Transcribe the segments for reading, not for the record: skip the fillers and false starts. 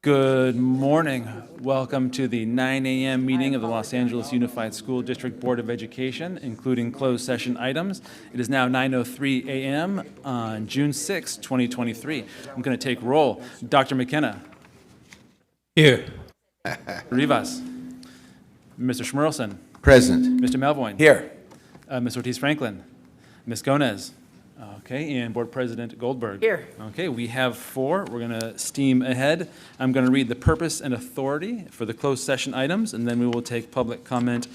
Good morning. Welcome to the 9 a.m. meeting of the Los Angeles Unified School District Board of Education, including closed session items. It is now 9:03 a.m. on June 6, 2023. I'm going to take roll. Dr. McKenna. Here. Rivas. Mr. Schmerlson. Present. Mr. Melvoin. Here. Ms. Ortiz-Franklin. Ms. Gomez. Okay, and Board President Goldberg. Here. Okay, we have four. We're going to steam ahead. I'm going to read the purpose and authority for the closed session items, and then we will take public comment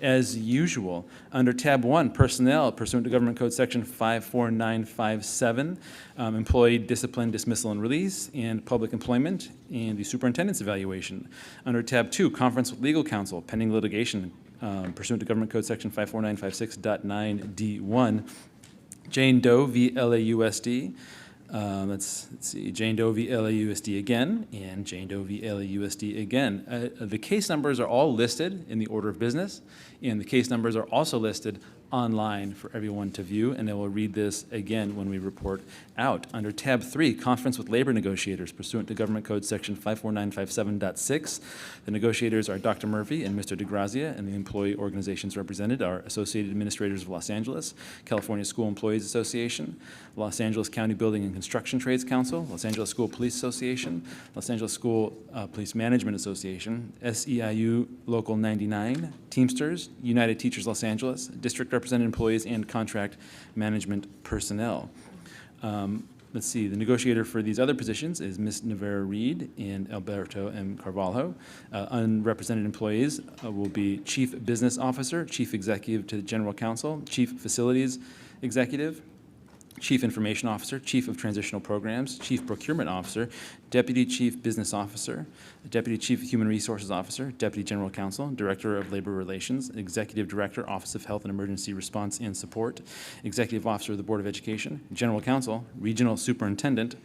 as usual. Under tab 1, personnel, pursuant to Government Code Section 54957, employee discipline, dismissal, and release, and public employment, and the superintendent's evaluation. Under tab 2, conference with legal counsel, pending litigation, pursuant to Government Code Section 54956.9D1, Jane Doe v. LAUSD. Let's see, Jane Doe v. LAUSD again, and Jane Doe v. LAUSD again. The case numbers are all listed in the order of business, and the case numbers are also listed online for everyone to view, and I will read this again when we report out. Under tab 3, conference with labor negotiators pursuant to Government Code Section 54957.6. The negotiators are Dr. Murphy and Mr. DeGrazia, and the employee organizations represented are Associated Administrators of Los Angeles, California School Employees Association, Los Angeles County Building and Construction Trades Council, Los Angeles School Police Association, Los Angeles School Police Management Association, SEIU Local 99, Teamsters, United Teachers Los Angeles, District Represented Employees, and Contract Management Personnel. Let's see, the negotiator for these other positions is Ms. Navarra Reed and Alberto M. Carvalho. Unrepresented employees will be Chief Business Officer, Chief Executive to the General Counsel, Chief Facilities Executive, Chief Information Officer, Chief of Transitional Programs, Chief Procurement Officer, Deputy Chief Business Officer, Deputy Chief Human Resources Officer, Deputy General Counsel, Director of Labor Relations, Executive Director, Office of Health and Emergency Response and Support, Executive Officer of the Board of Education, General Counsel, Regional Superintendent,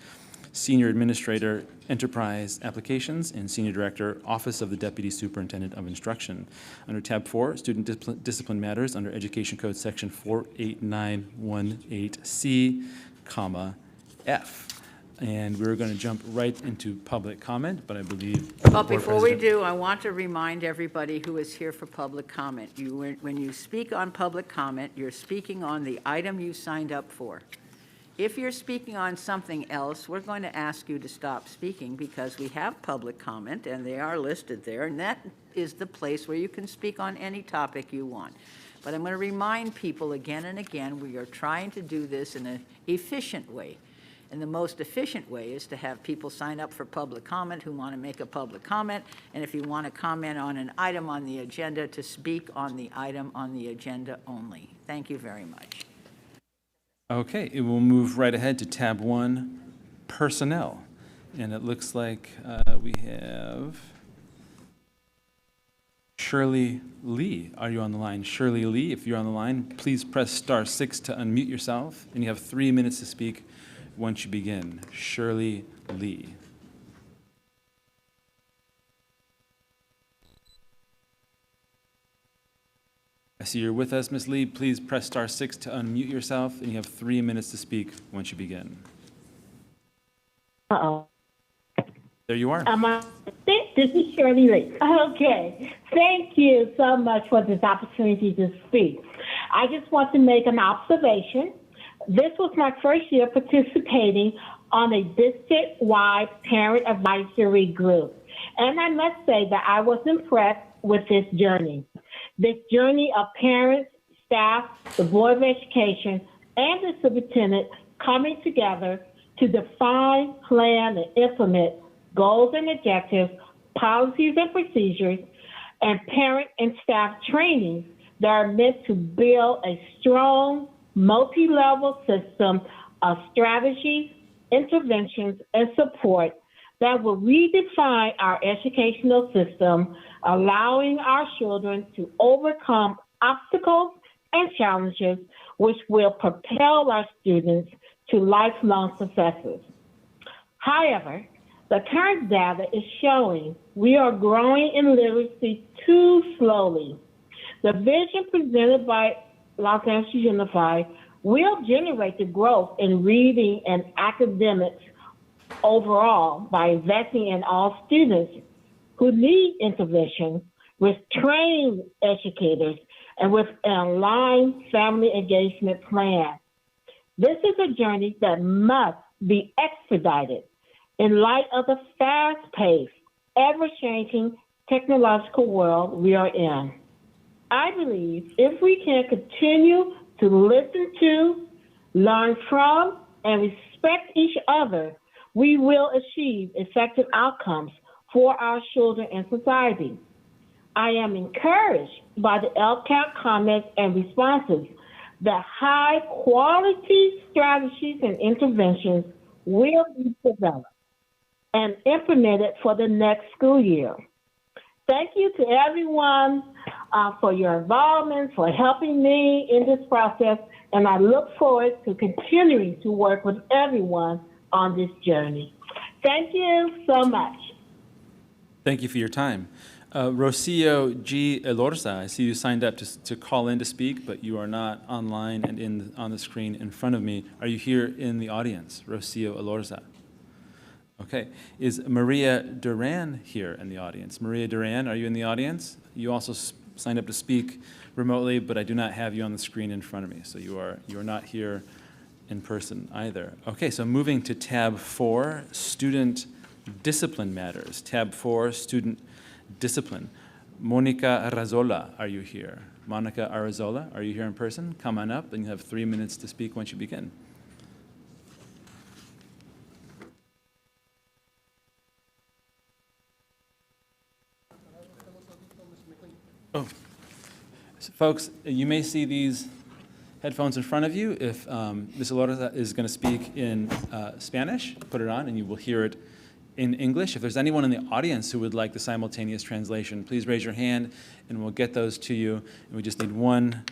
Senior Administrator, Enterprise Applications, and Senior Director, Office of the Deputy Superintendent of Instruction. Under tab 4, Student Discipline Matters, under Education Code Section 48918C, F. And we're going to jump right into public comment, but I believe... But before we do, I want to remind everybody who is here for public comment. When you speak on public comment, you're speaking on the item you signed up for. If you're speaking on something else, we're going to ask you to stop speaking because we have public comment and they are listed there, and that is the place where you can speak on any topic you want. But I'm going to remind people again and again, we are trying to do this in an efficient way. And the most efficient way is to have people sign up for public comment who want to make a public comment, and if you want to comment on an item on the agenda, to speak on the item on the agenda only. Thank you very much. Okay, it will move right ahead to tab 1, personnel. And it looks like we have Shirley Lee. Are you on the line? Shirley Lee, if you're on the line, please press star 6 to unmute yourself. And you have 3 minutes to speak once you begin. Shirley Lee. I see you're with us, Ms. Lee. Please press star 6 to unmute yourself, and you have 3 minutes to speak once you begin. Uh-oh. There you are. This is Shirley Lee. Okay. Thank you so much for this opportunity to speak. I just want to make an observation. This was my first year participating on a district-wide parent advisory group. And I must say that I was impressed with this journey of parents, staff, the Board of Education, and the superintendent coming together to define, plan, and implement goals and objectives, policies and procedures, and parent and staff training that are meant to build a strong, multi-level system of strategies, interventions, and support that will redefine our educational system, allowing our children to overcome obstacles and challenges, which will propel our students to lifelong successes. However, the current data is showing we are growing in literacy too slowly. The vision presented by Los Angeles Unified will generate the growth in reading and academics overall by investing in all students who need intervention with trained educators and with an aligned family engagement plan. This is a journey that must be expedited in light of the fast-paced, ever-changing technological world we are in. I believe if we can continue to listen to, learn from, and respect each other, we will achieve effective outcomes for our children and society. I am encouraged by the LCAP comments and responses that high quality strategies and interventions will be developed and implemented for the next school year. Thank you to everyone for your involvement, for helping me in this process, and I look forward to continuing to work with everyone on this journey. Thank you so much. Thank you for your time. Rocio G. Elorza, I see you signed up to call in to speak, but you are not online and on the screen in front of me. Are you here in the audience, Rocio Elorza? Okay. Is Maria Duran here in the audience? Maria Duran, are you in the audience? You also signed up to speak remotely, but I do not have you on the screen in front of me, so you are not here in person either. Okay, so moving to tab 4, Student Discipline Matters. Tab 4, Student Discipline. Monica Arrazola, are you here? Monica Arrazola, are you here in person? Come on up, and you have 3 minutes to speak once you begin. Oh, so folks, you may see these headphones in front of you. If Ms. Elorza is going to speak in Spanish, put it on and you will hear it in English. If there's anyone in the audience who would like the simultaneous translation, please raise your hand and we'll get those to you. And we just need one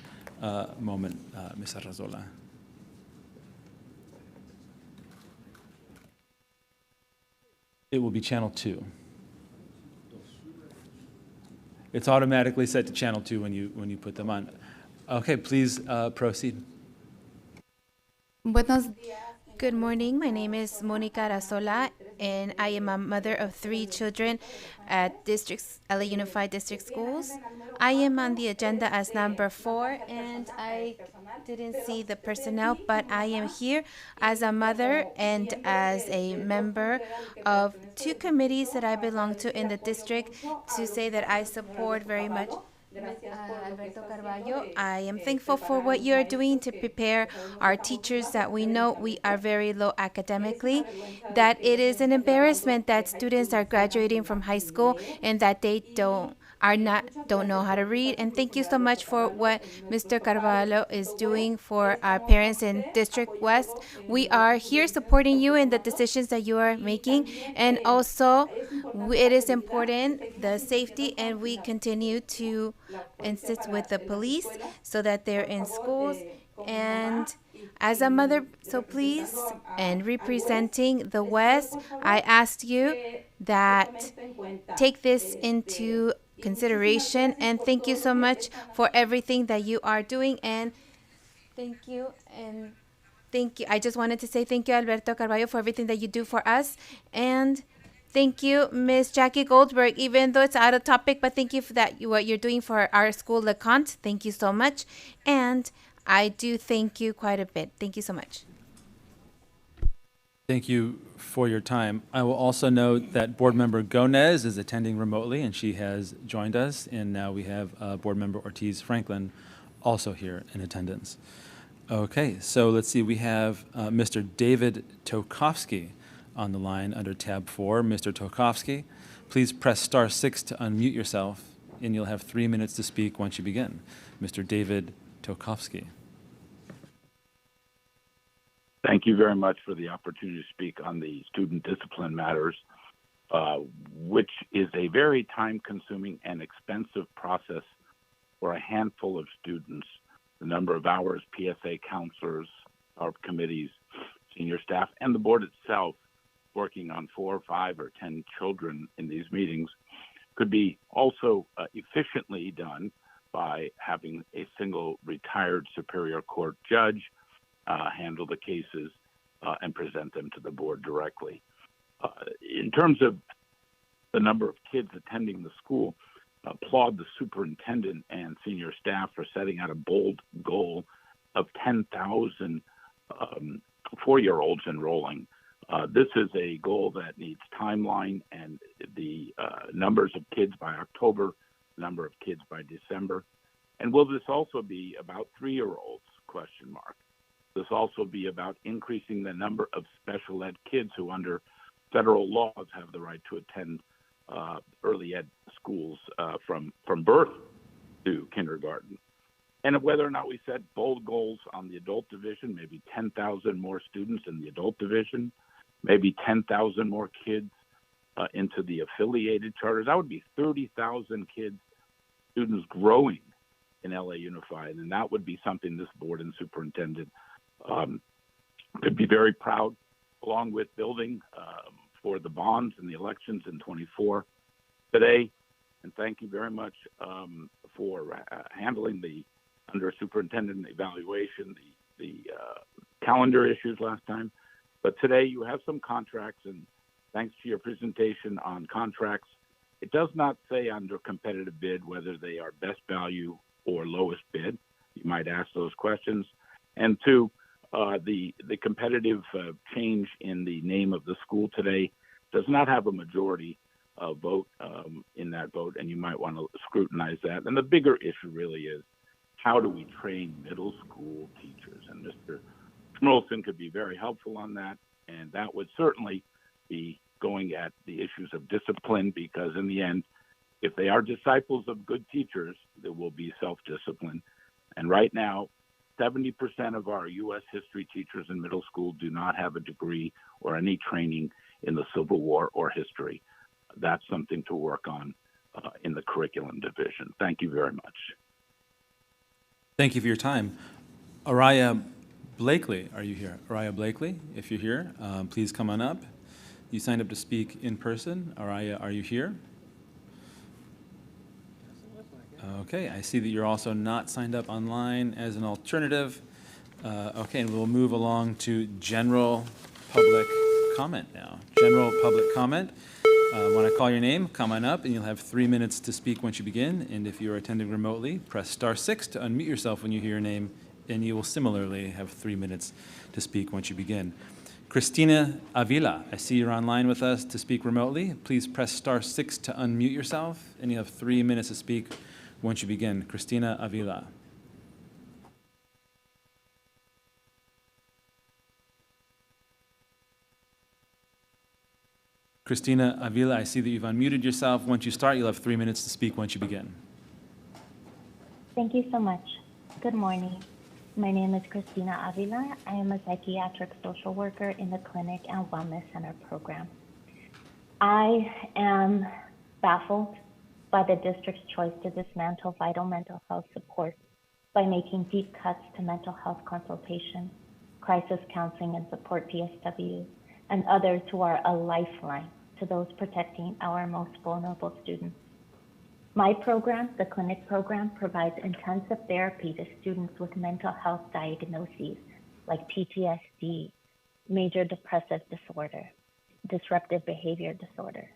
moment, Ms. Arrazola. It will be channel 2. It's automatically set to channel 2 when you put them on. Okay, please proceed. Buenos días. Good morning. My name is Monica Arazola, and I am a mother of 3 children at LA Unified District Schools. I am on the agenda as number 4, and I didn't see the personnel, but I am here as a mother and as a member of 2 committees that I belong to in the district to say that I support very much Alberto Carballo. I am thankful for what you are doing to prepare our teachers that we know we are very low academically, that it is an embarrassment that students are graduating from high school and that they don't know how to read. And thank you so much for what Mr. Carvalho is doing for our parents in District West. We are here supporting you in the decisions that you are making, and also it is important, the safety, and we continue to insist with the police so that they're in schools. And as a mother, so please, and representing the West, I asked you that take this into consideration, and thank you so much for everything that you are doing, and thank you. I just wanted to say thank you, Alberto Carballo, for everything that you do for us, and thank you, Miss Jackie Goldberg, even though it's out of topic, but thank you for what you're doing for our school, LeConte. Thank you so much, and I do thank you quite a bit. Thank you so much. Thank you for your time. I will also note that Board Member Gomez is attending remotely, and she has joined us. And now we have Board Member Ortiz Franklin also here in attendance. Okay, so let's see. We have Mr. David Tokovsky on the line under tab 4. Mr. Tokovsky, please press *6 to unmute yourself, and you'll have 3 minutes to speak once you begin. Mr. David Tokovsky. Thank you very much for the opportunity to speak on the student discipline matters, which is a very time-consuming and expensive process for a handful of students. The number of hours PSA counselors, our committees, senior staff, and the board itself working on 4, 5, or 10 children in these meetings could be also efficiently done by having a single retired Superior Court judge handle the cases and present them to the board directly. In terms of the number of kids attending the school, applaud the superintendent and senior staff for setting out a bold goal of 10,000 4-year-olds enrolling. This is a goal that needs timeline, and the numbers of kids by October, number of kids by December. And will this also be about 3-year-olds, question mark? This also be about increasing the number of special ed kids who under federal laws have the right to attend early ed schools from birth to kindergarten. And whether or not we set bold goals on the adult division, maybe 10,000 more students in the adult division, maybe 10,000 more kids into the affiliated charters. That would be 30,000 kids, students growing in LA Unified. And that would be something this board and superintendent could be very proud, along with building for the bonds and the elections in 24 today. And thank you very much for handling the under superintendent evaluation, the calendar issues last time. But today you have some contracts, and thanks to your presentation on contracts, it does not say under competitive bid whether they are best value or lowest bid. You might ask those questions. And two, the competitive change in the name of the school today does not have a majority vote in that vote, and you might want to scrutinize that. And the bigger issue really is, how do we train middle school teachers? And Mr. Schmolson could be very helpful on that, and that would certainly be going at the issues of discipline, because in the end, if they are disciples of good teachers, there will be self-discipline. And right now, 70% of our U.S. history teachers in middle school do not have a degree or any training in the Civil War or history. That's something to work on in the curriculum division. Thank you very much. Thank you for your time. Araya Blakely, are you here? Araya Blakely, if you're here, please come on up. You signed up to speak in person. Araya, are you here? Okay, I see that you're also not signed up online as an alternative. Okay, and we'll move along to general public comment now. General public comment. When I call your name, come on up, and you'll have 3 minutes to speak once you begin. And if you're attending remotely, press *6 to unmute yourself when you hear your name, and you will similarly have 3 minutes to speak once you begin. Christina Avila, I see you're online with us to speak remotely. Please press *6 to unmute yourself, and you have 3 minutes to speak once you begin. Christina Avila. Christina Avila, I see that you've unmuted yourself. Once you start, you'll have 3 minutes to speak once you begin. Thank you so much. Good morning. My name is Christina Avila. I am a psychiatric social worker in the Clinic and Wellness Center program. I am baffled by the district's choice to dismantle vital mental health support by making deep cuts to mental health consultation, crisis counseling and support PSWs, and others who are a lifeline to those protecting our most vulnerable students. My program, the Clinic program, provides intensive therapy to students with mental health diagnoses like PTSD, major depressive disorder, disruptive behavior disorder.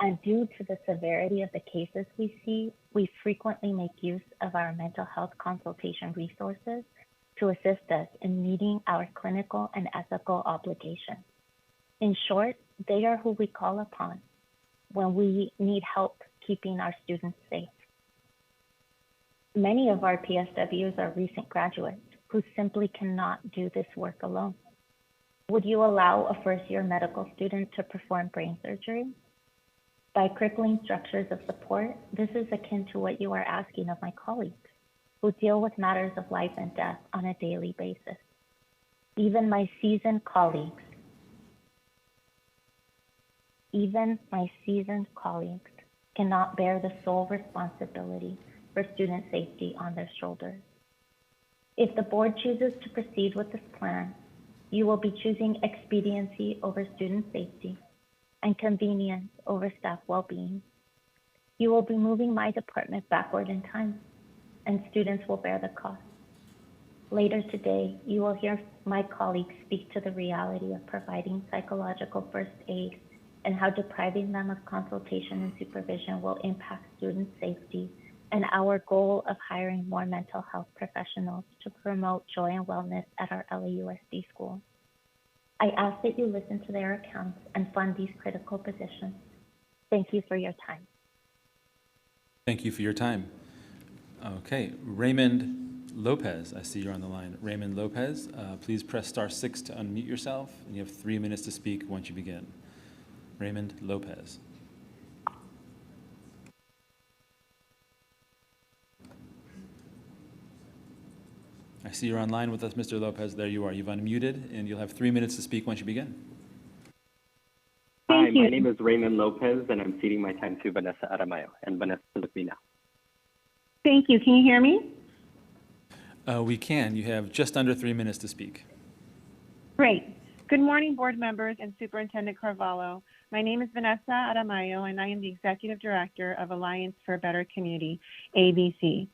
And due to the severity of the cases we see, we frequently make use of our mental health consultation resources to assist us in meeting our clinical and ethical obligations. In short, they are who we call upon when we need help keeping our students safe. Many of our PSWs are recent graduates who simply cannot do this work alone. Would you allow a first-year medical student to perform brain surgery? By crippling structures of support, this is akin to what you are asking of my colleagues who deal with matters of life and death on a daily basis. Even my seasoned colleagues cannot bear the sole responsibility for student safety on their shoulders. If the board chooses to proceed with this plan, you will be choosing expediency over student safety and convenience over staff well-being. You will be moving my department backward in time, and students will bear the cost. Later today, you will hear my colleagues speak to the reality of providing psychological first aid and how depriving them of consultation and supervision will impact student safety, and our goal of hiring more mental health professionals to promote joy and wellness at our LAUSD schools. I ask that you listen to their accounts and fund these critical positions. Thank you for your time. Thank you for your time. Okay, Raymond Lopez, I see you're on the line. Raymond Lopez, please press *6 to unmute yourself, and you have 3 minutes to speak once you begin. Raymond Lopez. I see you're online with us, Mr. Lopez. There you are. You've unmuted, and you'll have 3 minutes to speak once you begin. Hi, my name is Raymond Lopez, and I'm ceding my time to Vanessa Aramayo. And Vanessa, look me now. Thank you. Can you hear me? We can. You have just under 3 minutes to speak. Great. Good morning, board members and Superintendent Carvalho. My name is Vanessa Aramayo, and I am the Executive Director of Alliance for a Better Community, ABC.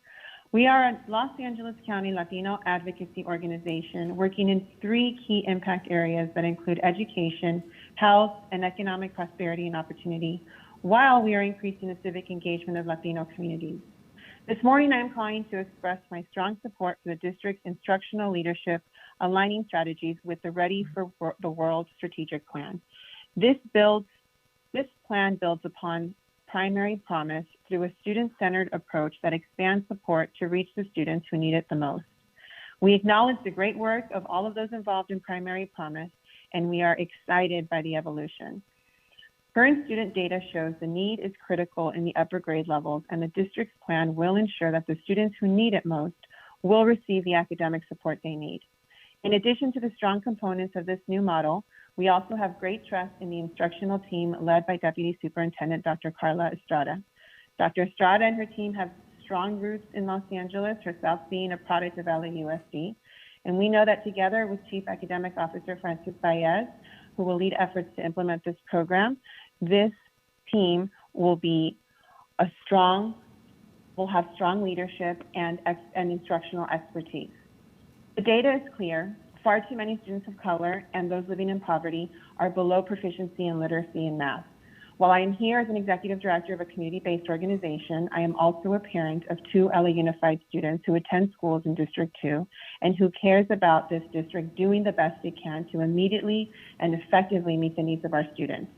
We are a Los Angeles County Latino advocacy organization working in 3 key impact areas that include education, health, and economic prosperity and opportunity, while we are increasing the civic engagement of Latino communities. This morning, I am calling to express my strong support for the district's instructional leadership aligning strategies with the Ready for the World strategic plan. This plan builds upon primary promise through a student-centered approach that expands support to reach the students who need it the most. We acknowledge the great work of all of those involved in primary promise, and we are excited by the evolution. Current student data shows the need is critical in the upper grade levels, and the district's plan will ensure that the students who need it most will receive the academic support they need. In addition to the strong components of this new model, we also have great trust in the instructional team led by Deputy Superintendent Dr. Carla Estrada. Dr. Estrada and her team have strong roots in Los Angeles, herself being a product of LAUSD, and we know that together with Chief Academic Officer Francis Baez, who will lead efforts to implement this program, this team will have strong leadership and instructional expertise. The data is clear. Far too many students of color and those living in poverty are below proficiency in literacy and math. While I am here as an executive director of a community-based organization, I am also a parent of 2 LA Unified students who attend schools in District 2 and who cares about this district doing the best it can to immediately and effectively meet the needs of our students.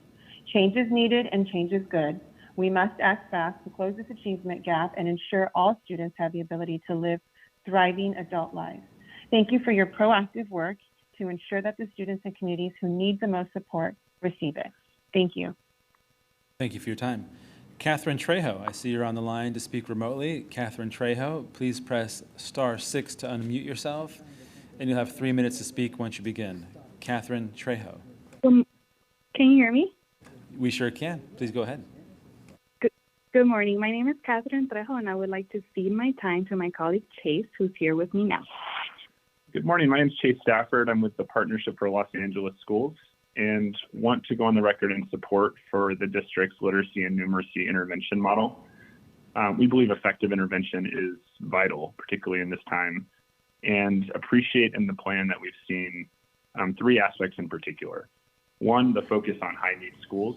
Change is needed and change is good. We must act fast to close this achievement gap and ensure all students have the ability to live thriving adult lives. Thank you for your proactive work to ensure that the students and communities who need the most support receive it. Thank you. Thank you for your time. Catherine Trejo, I see you're on the line to speak remotely. Catherine Trejo, please press *6 to unmute yourself, and you'll have 3 minutes to speak once you begin. Catherine Trejo. Can you hear me? We sure can. Please go ahead. Good morning. My name is Catherine Trejo, and I would like to cede my time to my colleague Chase, who's here with me now. Good morning. My name is Chase Stafford. I'm with the Partnership for Los Angeles Schools and want to go on the record in support for the district's literacy and numeracy intervention model. We believe effective intervention is vital, particularly in this time, and appreciate in the plan that we've seen 3 aspects in particular. 1, the focus on high-need schools.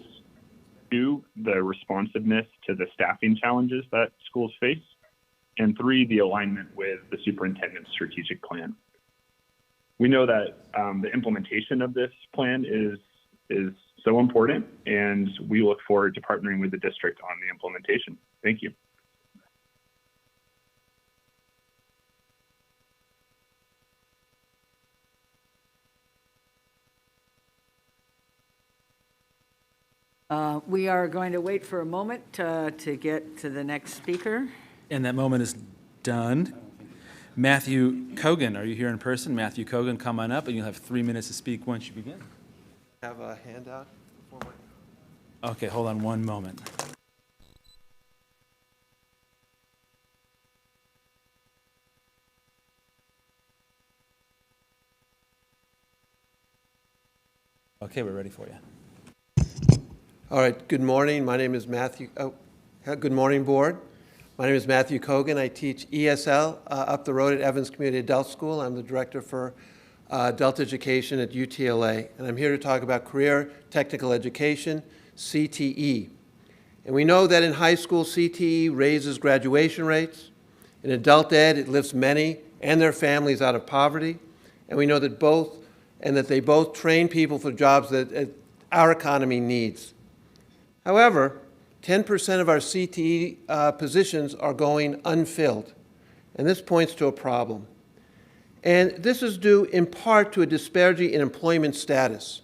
2, the responsiveness to the staffing challenges that schools face. And 3, the alignment with the superintendent's strategic plan. We know that the implementation of this plan is so important, and we look forward to partnering with the district on the implementation. Thank you. We are going to wait for a moment to get to the next speaker. And that moment is done. Matthew Kogan, are you here in person? Matthew Kogan, come on up, and you'll have 3 minutes to speak once you begin. Have a handout before Okay, hold on one moment. Okay, we're ready for you. All right, good morning. My name is Matthew. Good morning, board. My name is Matthew Kogan. I teach ESL up the road at Evans Community Adult School. I'm the director for adult education at UTLA, and I'm here to talk about career technical education, CTE. And we know that in high school, CTE raises graduation rates. In adult ed, it lifts many and their families out of poverty. And we know that they both train people for jobs that our economy needs. However, 10% of our CTE positions are going unfilled, and this points to a problem. And this is due in part to a disparity in employment status.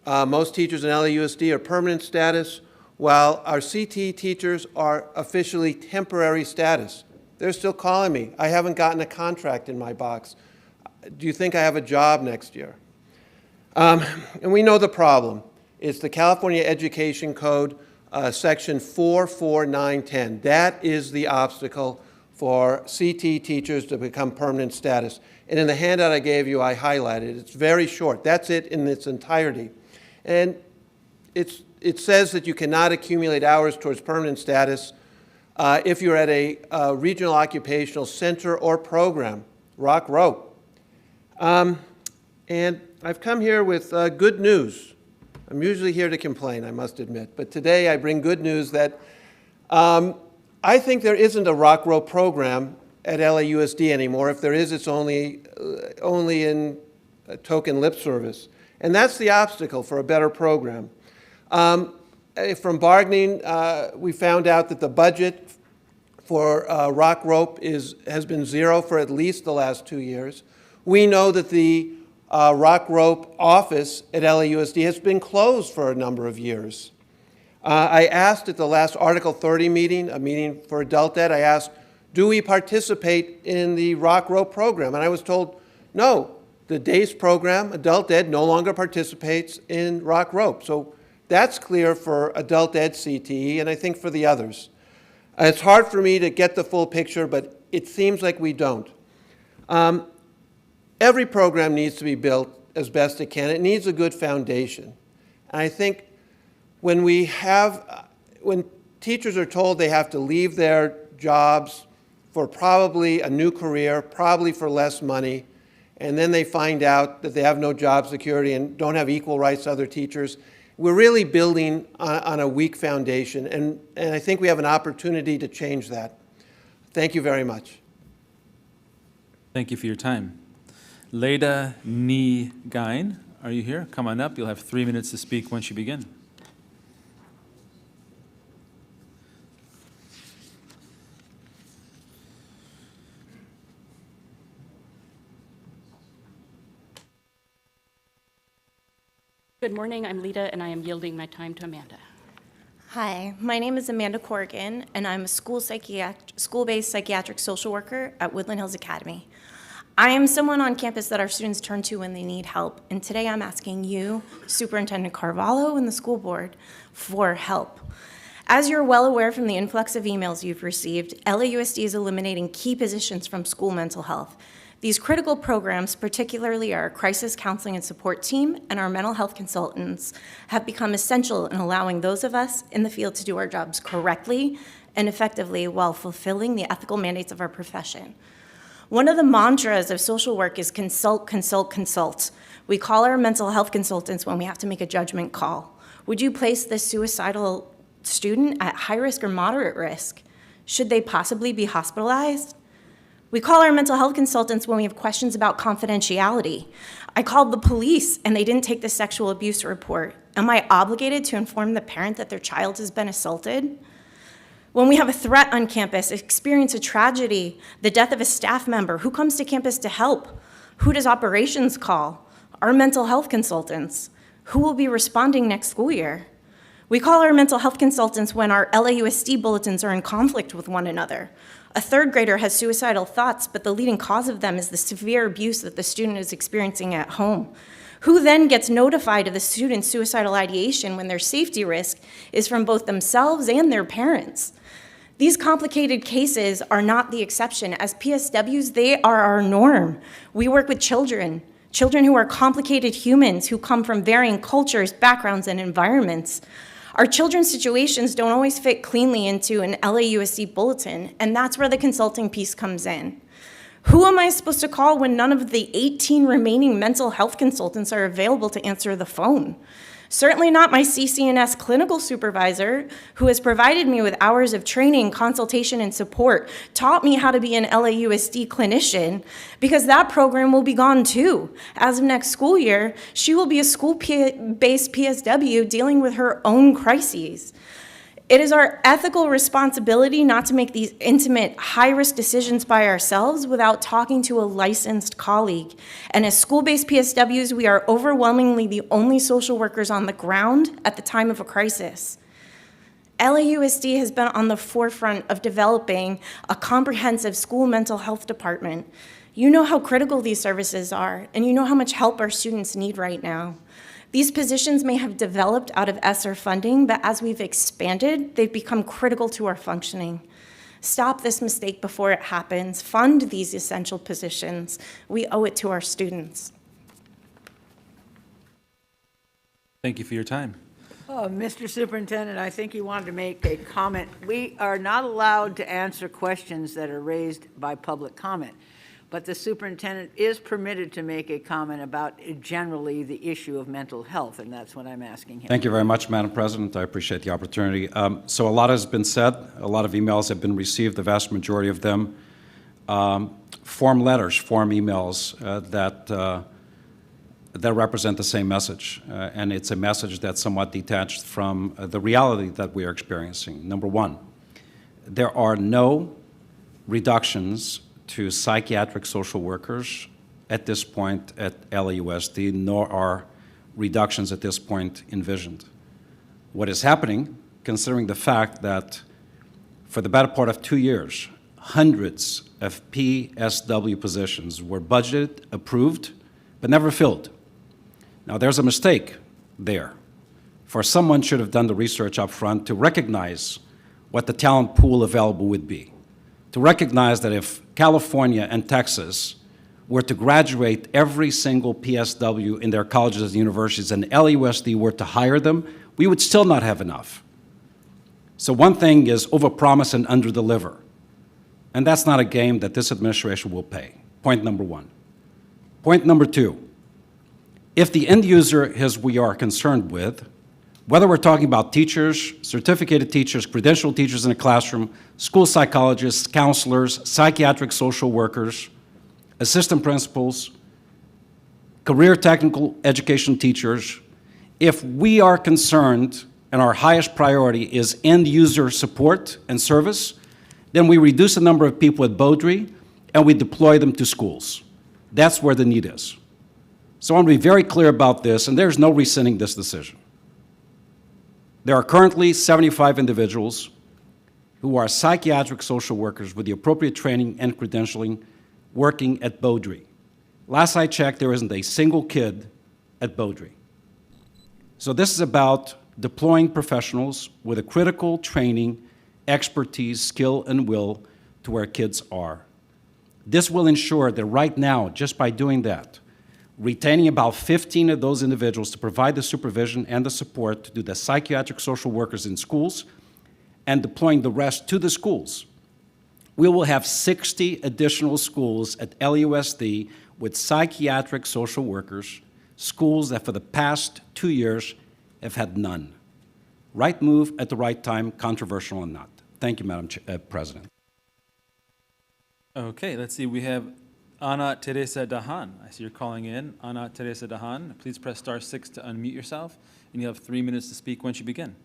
Most teachers in LAUSD are permanent status, while our CTE teachers are officially temporary status. They're still calling me. I haven't gotten a contract in my box. Do you think I have a job next year? And we know the problem. It's the California Education Code, section 44910. That is the obstacle for CTE teachers to become permanent status. And in the handout I gave you, I highlighted. It's very short. That's it in its entirety. And it says that you cannot accumulate hours towards permanent status if you're at a regional occupational center or program, ROC-ROPE. And I've come here with good news. I'm usually here to complain, I must admit, but today I bring good news that I think there isn't a ROC-ROPE program at LAUSD anymore. If there is, it's only in token lip service. And that's the obstacle for a better program. From bargaining, we found out that the budget for ROC-ROPE has been zero for at least the last 2 years. We know that the ROC-ROPE office at LAUSD has been closed for a number of years. I asked at the last Article 30 meeting, a meeting for adult ed, I asked, do we participate in the ROC-ROPE program? And I was told, no, the DACE program, adult ed, no longer participates in ROC-ROPE. So that's clear for adult ed CTE, and I think for the others. It's hard for me to get the full picture, but it seems like we don't. Every program needs to be built as best it can. It needs a good foundation. And I think when teachers are told they have to leave their jobs for probably a new career, probably for less money, and then they find out that they have no job security and don't have equal rights to other teachers, we're really building on a weak foundation, and I think we have an opportunity to change that. Thank you very much. Thank you for your time. Leda Ni Gain, are you here? Come on up. You'll have 3 minutes to speak once you begin. Good morning, I'm Lita, and I am yielding my time to Amanda. Hi, my name is Amanda Corrigan, and I'm a school-based psychiatric social worker at Woodland Hills Academy. I am someone on campus that our students turn to when they need help, and today I'm asking you, Superintendent Carvalho, and the school board for help. As you're well aware from the influx of emails you've received, LAUSD is eliminating key positions from school mental health. These critical programs, particularly our crisis counseling and support team and our mental health consultants, have become essential in allowing those of us in the field to do our jobs correctly and effectively while fulfilling the ethical mandates of our profession. One of the mantras of social work is consult, consult, consult. We call our mental health consultants when we have to make a judgment call. Would you place this suicidal student at high risk or moderate risk? Should they possibly be hospitalized? We call our mental health consultants when we have questions about confidentiality. I called the police and they didn't take the sexual abuse report. Am I obligated to inform the parent that their child has been assaulted? When we have a threat on campus, experience a tragedy, the death of a staff member, who comes to campus to help? Who does operations call? Our mental health consultants. Who will be responding next school year? We call our mental health consultants when our LAUSD bulletins are in conflict with one another. A third grader has suicidal thoughts, but the leading cause of them is the severe abuse that the student is experiencing at home. Who then gets notified of the student's suicidal ideation when their safety risk is from both themselves and their parents? These complicated cases are not the exception. As PSWs, they are our norm. We work with children who are complicated humans who come from varying cultures, backgrounds, and environments. Our children's situations don't always fit cleanly into an LAUSD bulletin, and that's where the consulting piece comes in. Who am I supposed to call when none of the 18 remaining mental health consultants are available to answer the phone? Certainly not my CCNS clinical supervisor, who has provided me with hours of training, consultation, and support, taught me how to be an LAUSD clinician, because that program will be gone too. As of next school year, she will be a school-based PSW dealing with her own crises. It is our ethical responsibility not to make these intimate, high-risk decisions by ourselves without talking to a licensed colleague. And as school-based PSWs, we are overwhelmingly the only social workers on the ground at the time of a crisis. LAUSD has been on the forefront of developing a comprehensive school mental health department. You know how critical these services are, and you know how much help our students need right now. These positions may have developed out of ESSER funding, but as we've expanded, they've become critical to our functioning. Stop this mistake before it happens. Fund these essential positions. We owe it to our students. Thank you for your time. Mr. Superintendent, I think you wanted to make a comment. We are not allowed to answer questions that are raised by public comment, but the superintendent is permitted to make a comment about generally the issue of mental health, and that's what I'm asking him. Thank you very much, Madam President. I appreciate the opportunity. So a lot has been said. A lot of emails have been received, the vast majority of them. Form letters, form emails that represent the same message. And it's a message that's somewhat detached from the reality that we are experiencing. Number one, there are no reductions to psychiatric social workers at this point at LAUSD, nor are reductions at this point envisioned. What is happening, considering the fact that for the better part of 2 years, hundreds of PSW positions were budgeted, approved, but never filled. Now, there's a mistake there. For someone should have done the research up front to recognize what the talent pool available would be, to recognize that if California and Texas were to graduate every single PSW in their colleges and universities and LAUSD were to hire them, we would still not have enough. So one thing is overpromise and underdeliver. And that's not a game that this administration will pay. Point number one. Point number two, if the end user is we are concerned with, whether we're talking about teachers, certificated teachers, credentialed teachers in a classroom, school psychologists, counselors, psychiatric social workers, assistant principals, career technical education teachers, if we are concerned and our highest priority is end user support and service, then we reduce the number of people at Beaudry and we deploy them to schools. That's where the need is. So I want to be very clear about this, and there's no rescinding this decision. There are currently 75 individuals who are psychiatric social workers with the appropriate training and credentialing working at Beaudry. Last I checked, there isn't a single kid at Beaudry. So this is about deploying professionals with a critical training, expertise, skill, and will to where kids are. This will ensure that right now, just by doing that, retaining about 15 of those individuals to provide the supervision and the support to do the psychiatric social workers in schools and deploying the rest to the schools. We will have 60 additional schools at LAUSD with psychiatric social workers, schools that for the past 2 years have had none. Right move at the right time, controversial or not. Thank you, Madam President. Okay, let's see. We have Ana Teresa Dahan. I see you're calling in. Ana Teresa Dahan, please press *6 to unmute yourself, and you have 3 minutes to speak once you begin.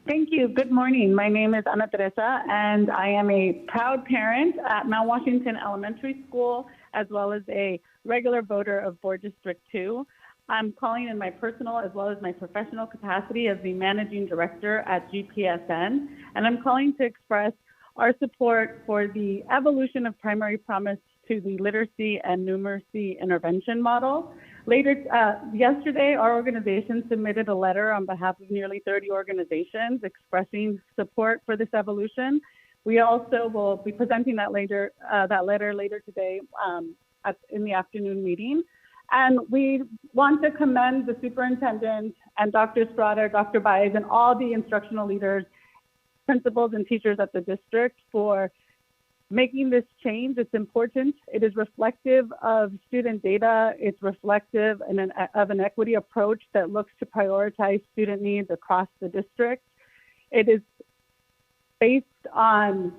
Thank you. Good morning. My name is Ana Teresa, and I am a proud parent at Mount Washington Elementary School, as well as a regular voter of Board District 2. I'm calling in my personal as well as my professional capacity as the managing director at GPSN, and I'm calling to express our support for the evolution of primary promise to the literacy and numeracy intervention model. Yesterday, our organization submitted a letter on behalf of nearly 30 organizations expressing support for this evolution. We also will be presenting that letter later today in the afternoon meeting. And we want to commend the superintendent and Dr. Strada, Dr. Baez, and all the instructional leaders, principals, and teachers at the district for making this change. It's important. It is reflective of student data. It's reflective of an equity approach that looks to prioritize student needs across the district. It is based on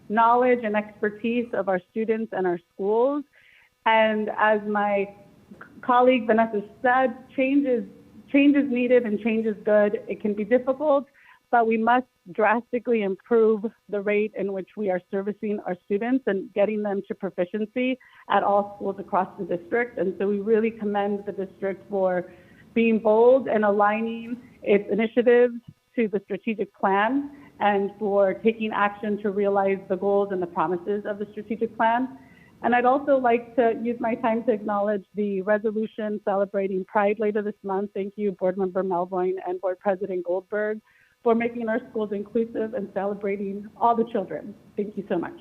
knowledge and expertise of our students and our schools. And as my colleague Vanessa said, change is needed and change is good. It can be difficult, but we must drastically improve the rate in which we are servicing our students and getting them to proficiency at all schools across the district. And so we really commend the district for being bold and aligning its initiatives to the strategic plan and for taking action to realize the goals and the promises of the strategic plan. And I'd also like to use my time to acknowledge the resolution celebrating Pride later this month. Thank you, Board Member Melvoin and Board President Goldberg, for making our schools inclusive and celebrating all the children. Thank you so much.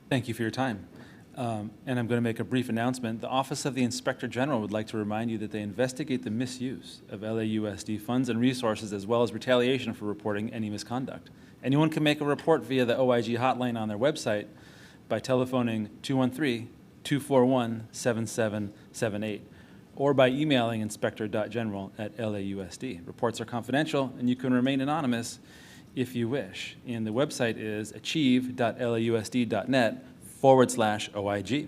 Thank you for your time. And I'm going to make a brief announcement. The Office of the Inspector General would like to remind you that they investigate the misuse of LAUSD funds and resources, as well as retaliation for reporting any misconduct. Anyone can make a report via the OIG hotline on their website by telephoning 213-241-7778 or by emailing inspector.general@lausd. Reports are confidential, and you can remain anonymous if you wish. And the website is achieve.lausd.net/OIG.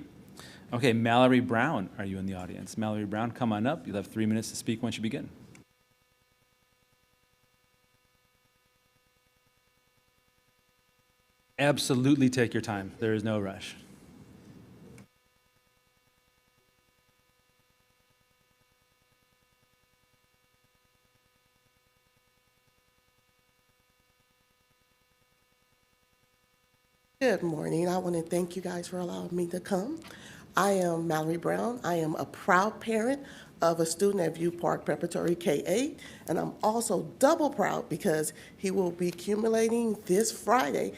Okay, Mallory Brown, are you in the audience? Mallory Brown, come on up. You'll have 3 minutes to speak once you begin. Absolutely take your time. There is no rush. Good morning. I want to thank you guys for allowing me to come. I am Mallory Brown. I am a proud parent of a student at View Park Preparatory K-8, and I'm also double proud because he will be accumulating this Friday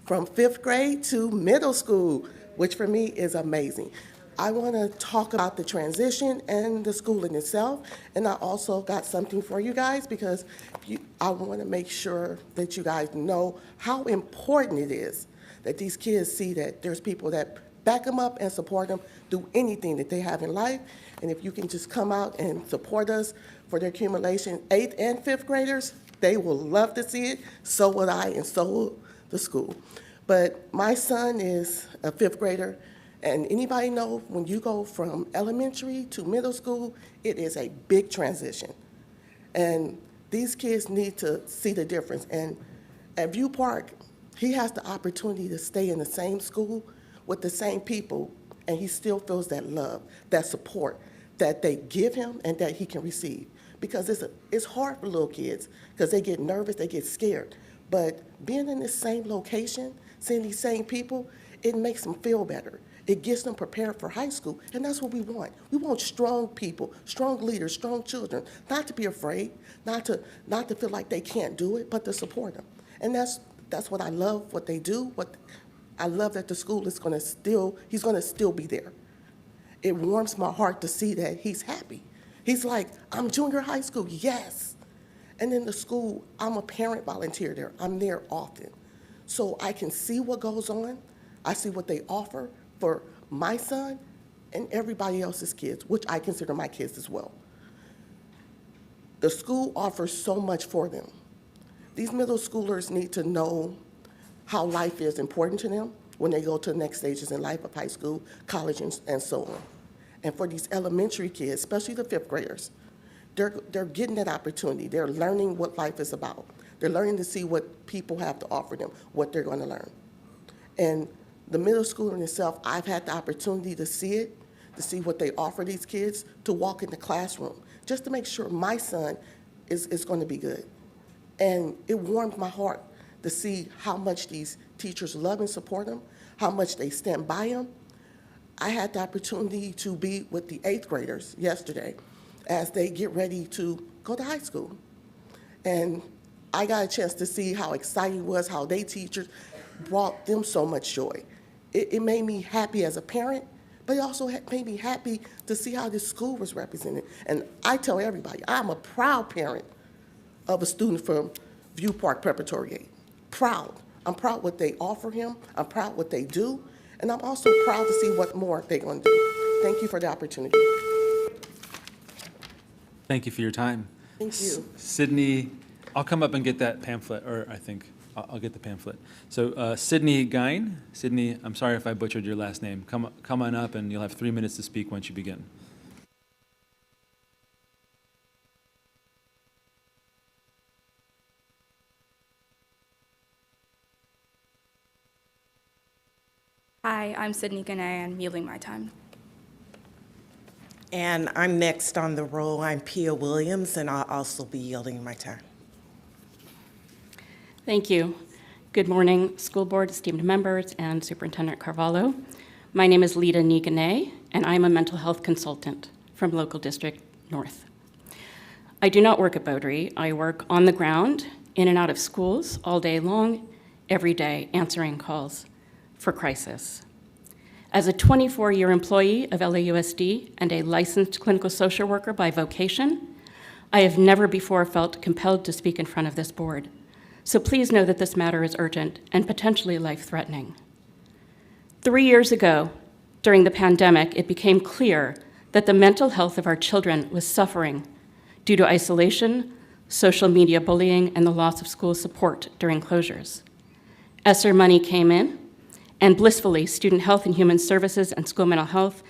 from 5th grade to middle school, which for me is amazing. I want to talk about the transition and the schooling itself, and I also got something for you guys because I want to make sure that you guys know how important it is that these kids see that there's people that back them up and support them, do anything that they have in life. And if you can just come out and support us for their accumulation, 8th and 5th graders, they will love to see it. So would I, and so will the school. But my son is a 5th grader, and anybody know when you go from elementary to middle school, it is a big transition. And these kids need to see the difference. And at View Park, he has the opportunity to stay in the same school with the same people, and he still feels that love, that support that they give him and that he can receive. Because it's hard for little kids because they get nervous, they get scared. But being in the same location, seeing these same people, it makes them feel better. It gets them prepared for high school, and that's what we want. We want strong people, strong leaders, strong children, not to be afraid, not to feel like they can't do it, but to support them. And that's what I love, what they do. What I love that the school is he's gonna still be there. It warms my heart to see that he's happy. He's like, I'm junior high school, yes. And in the school, I'm a parent volunteer there. I'm there often. So I can see what goes on. I see what they offer for my son and everybody else's kids, which I consider my kids as well. The school offers so much for them. These middle schoolers need to know how life is important to them when they go to the next stages in life of high school, college, and so on. And for these elementary kids, especially the 5th graders, they're getting that opportunity. They're learning what life is about. They're learning to see what people have to offer them, what they're going to learn. And the middle school in itself, I've had the opportunity to see it, to see what they offer these kids, to walk in the classroom, just to make sure my son is going to be good. And it warmed my heart to see how much these teachers love and support them, how much they stand by them. I had the opportunity to be with the 8th graders yesterday as they get ready to go to high school. And I got a chance to see how exciting it was, how they teachers brought them so much joy. It made me happy as a parent, but it also made me happy to see how this school was represented. And I tell everybody, I'm a proud parent of a student from View Park Preparatory 8. Proud. I'm proud what they offer him. I'm proud what they do. And I'm also proud to see what more they're going to do. Thank you for the opportunity. Thank you for your time. Thank you. Sydney, I'll come up and get that pamphlet, or I think I'll get the pamphlet. So Sydney Gein. Sydney, I'm sorry if I butchered your last name. Come on up, and you'll have 3 minutes to speak once you begin. Hi, I'm Sydney Ganay. I'm yielding my time. And I'm next on the roll. I'm Pia Williams, and I'll also be yielding my time. Thank you. Good morning, school board, esteemed members, and Superintendent Carvalho. My name is Lita Ganay, and I'm a mental health consultant from Local District North. I do not work at Beaudry. I work on the ground, in and out of schools, all day long, every day, answering calls for crisis. As a 24-year employee of LAUSD and a licensed clinical social worker by vocation, I have never before felt compelled to speak in front of this board. So please know that this matter is urgent and potentially life-threatening. 3 years ago, during the pandemic, it became clear that the mental health of our children was suffering due to isolation, social media bullying, and the loss of school support during closures. ESSER money came in, and blissfully, Student Health and Human Services and School Mental Health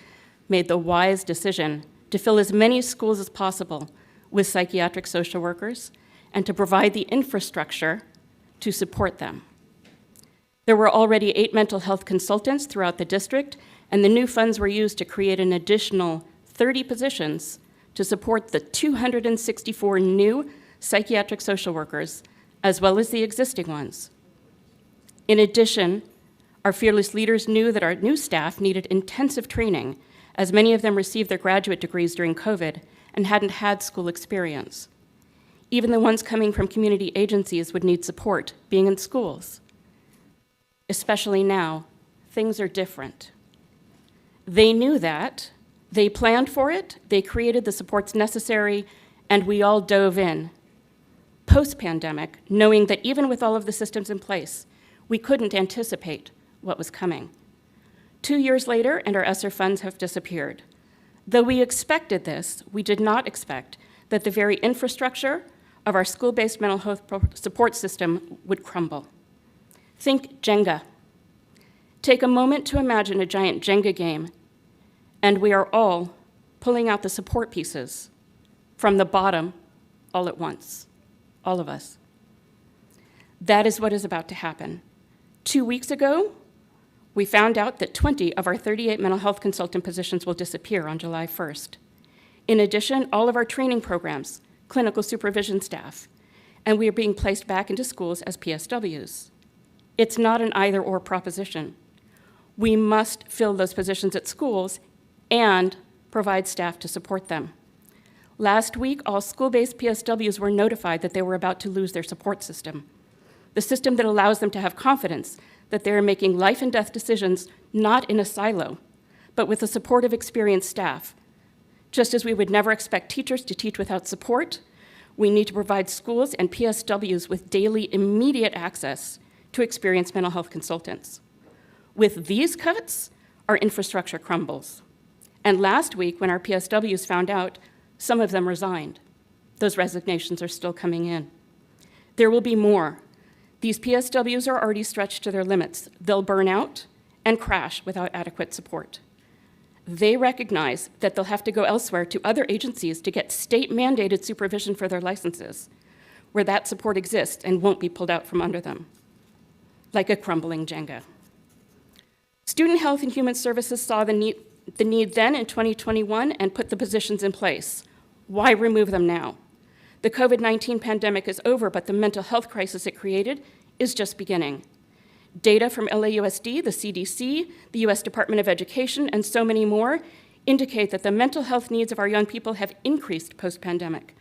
made the wise decision to fill as many schools as possible with psychiatric social workers and to provide the infrastructure to support them. There were already 8 mental health consultants throughout the district, and the new funds were used to create an additional 30 positions to support the 264 new psychiatric social workers, as well as the existing ones. In addition, our fearless leaders knew that our new staff needed intensive training, as many of them received their graduate degrees during COVID and hadn't had school experience. Even the ones coming from community agencies would need support being in schools. Especially now, things are different. They knew that, they planned for it, they created the supports necessary, and we all dove in. Post-pandemic, knowing that even with all of the systems in place, we couldn't anticipate what was coming. 2 years later, and our ESSER funds have disappeared. Though we expected this, we did not expect that the very infrastructure of our school-based mental health support system would crumble. Think Jenga. Take a moment to imagine a giant Jenga game, and we are all pulling out the support pieces from the bottom all at once, all of us. That is what is about to happen. 2 weeks ago, we found out that 20 of our 38 mental health consultant positions will disappear on July 1st. In addition, all of our training programs, clinical supervision staff, and we are being placed back into schools as PSWs. It's not an either-or proposition. We must fill those positions at schools and provide staff to support them. Last week, all school-based PSWs were notified that they were about to lose their support system, the system that allows them to have confidence that they are making life and death decisions not in a silo, but with the support of experienced staff. Just as we would never expect teachers to teach without support, we need to provide schools and PSWs with daily, immediate access to experienced mental health consultants. With these cuts, our infrastructure crumbles. And last week, when our PSWs found out, some of them resigned. Those resignations are still coming in. There will be more. These PSWs are already stretched to their limits. They'll burn out and crash without adequate support. They recognize that they'll have to go elsewhere to other agencies to get state-mandated supervision for their licenses, where that support exists and won't be pulled out from under them, like a crumbling Jenga. Student Health and Human Services saw the need then in 2021 and put the positions in place. Why remove them now? The COVID-19 pandemic is over, but the mental health crisis it created is just beginning. Data from LAUSD, the CDC, the US Department of Education, and so many more indicate that the mental health needs of our young people have increased post-pandemic.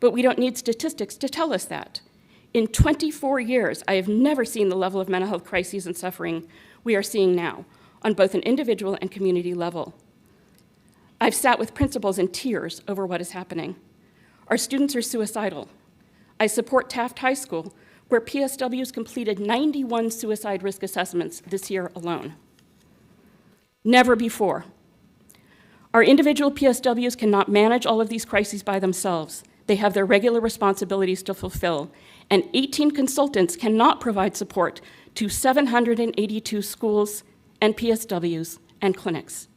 But we don't need statistics to tell us that. In 24 years, I have never seen the level of mental health crises and suffering we are seeing now. on both an individual and community level. I've sat with principals in tears over what is happening. Our students are suicidal. I support Taft High School, where PSWs completed 91 suicide risk assessments this year alone. Never before. Our individual PSWs cannot manage all of these crises by themselves. They have their regular responsibilities to fulfill, and 18 consultants cannot provide support to 782 schools and PSWs and clinics.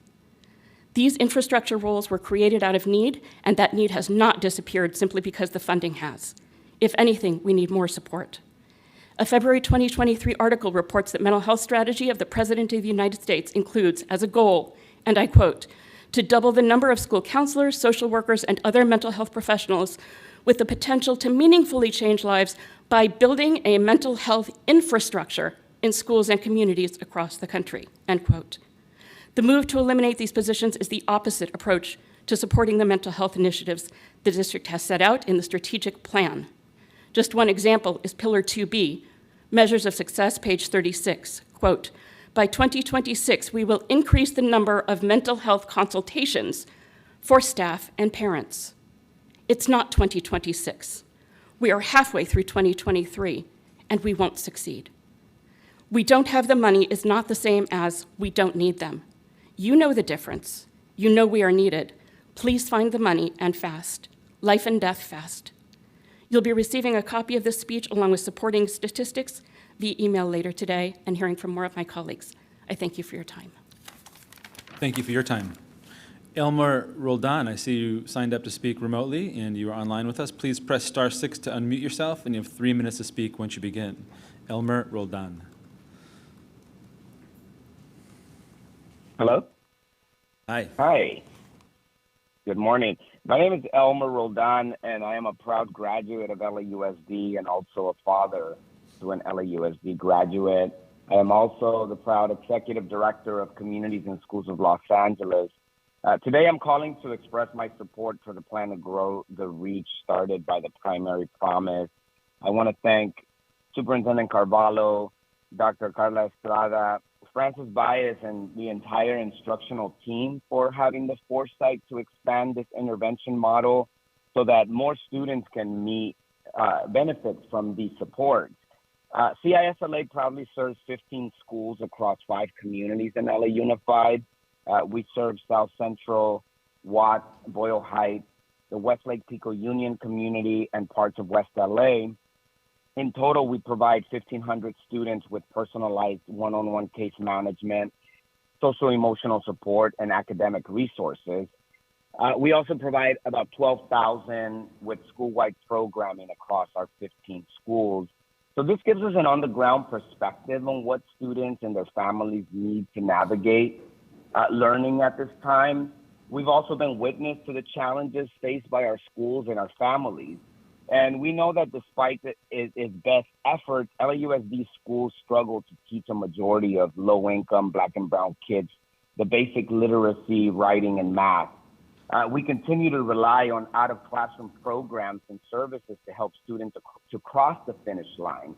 These infrastructure roles were created out of need, and that need has not disappeared simply because the funding has. If anything, we need more support. A February 2023 article reports that mental health strategy of the President of the United States includes as a goal, and I quote, to double the number of school counselors, social workers, and other mental health professionals with the potential to meaningfully change lives by building a mental health infrastructure in schools and communities across the country, end quote. The move to eliminate these positions is the opposite approach to supporting the mental health initiatives the district has set out in the strategic plan. Just one example is Pillar 2B, Measures of Success, page 36, quote, by 2026, we will increase the number of mental health consultations for staff and parents. It's not 2026. We are halfway through 2023, and we won't succeed. We don't have the money is not the same as we don't need them. You know the difference. You know we are needed. Please find the money and fast. Life and death fast. You'll be receiving a copy of this speech along with supporting statistics via email later today and hearing from more of my colleagues. I thank you for your time. Thank you for your time. Elmer Roldan, I see you signed up to speak remotely and you are online with us. Please press *6 to unmute yourself, and you have 3 minutes to speak once you begin. Elmer Roldan. Hello? Hi. Hi. Good morning. My name is Elmer Roldan, and I am a proud graduate of LAUSD and also a father to an LAUSD graduate. I am also the proud executive director of Communities and Schools of Los Angeles. Today, I'm calling to express my support for the plan to grow the reach started by the Primary Promise. I want to thank Superintendent Carvalho, Dr. Carla Estrada, Francis Baez, and the entire instructional team for having the foresight to expand this intervention model so that more students can benefit from these supports. CISLA proudly serves 15 schools across 5 communities in LA Unified. We serve South Central, Watts, Boyle Heights, the Westlake Pico Union community, and parts of West LA. In total, we provide 1,500 students with personalized one-on-one case management, social-emotional support, and academic resources. We also provide about 12,000 with school-wide programming across our 15 schools. So this gives us an on-the-ground perspective on what students and their families need to navigate learning at this time. We've also been witness to the challenges faced by our schools and our families. And we know that despite its best efforts, LAUSD schools struggle to teach a majority of low-income Black and brown kids the basic literacy, writing, and math. We continue to rely on out-of-classroom programs and services to help students to cross the finish line.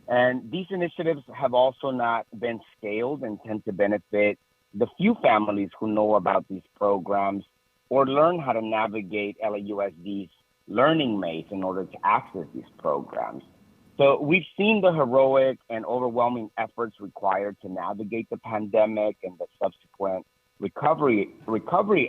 And these initiatives have also not been scaled and tend to benefit the few families who know about these programs or learn how to navigate LAUSD's learning maze in order to access these programs. So we've seen the heroic and overwhelming efforts required to navigate the pandemic and the subsequent recovery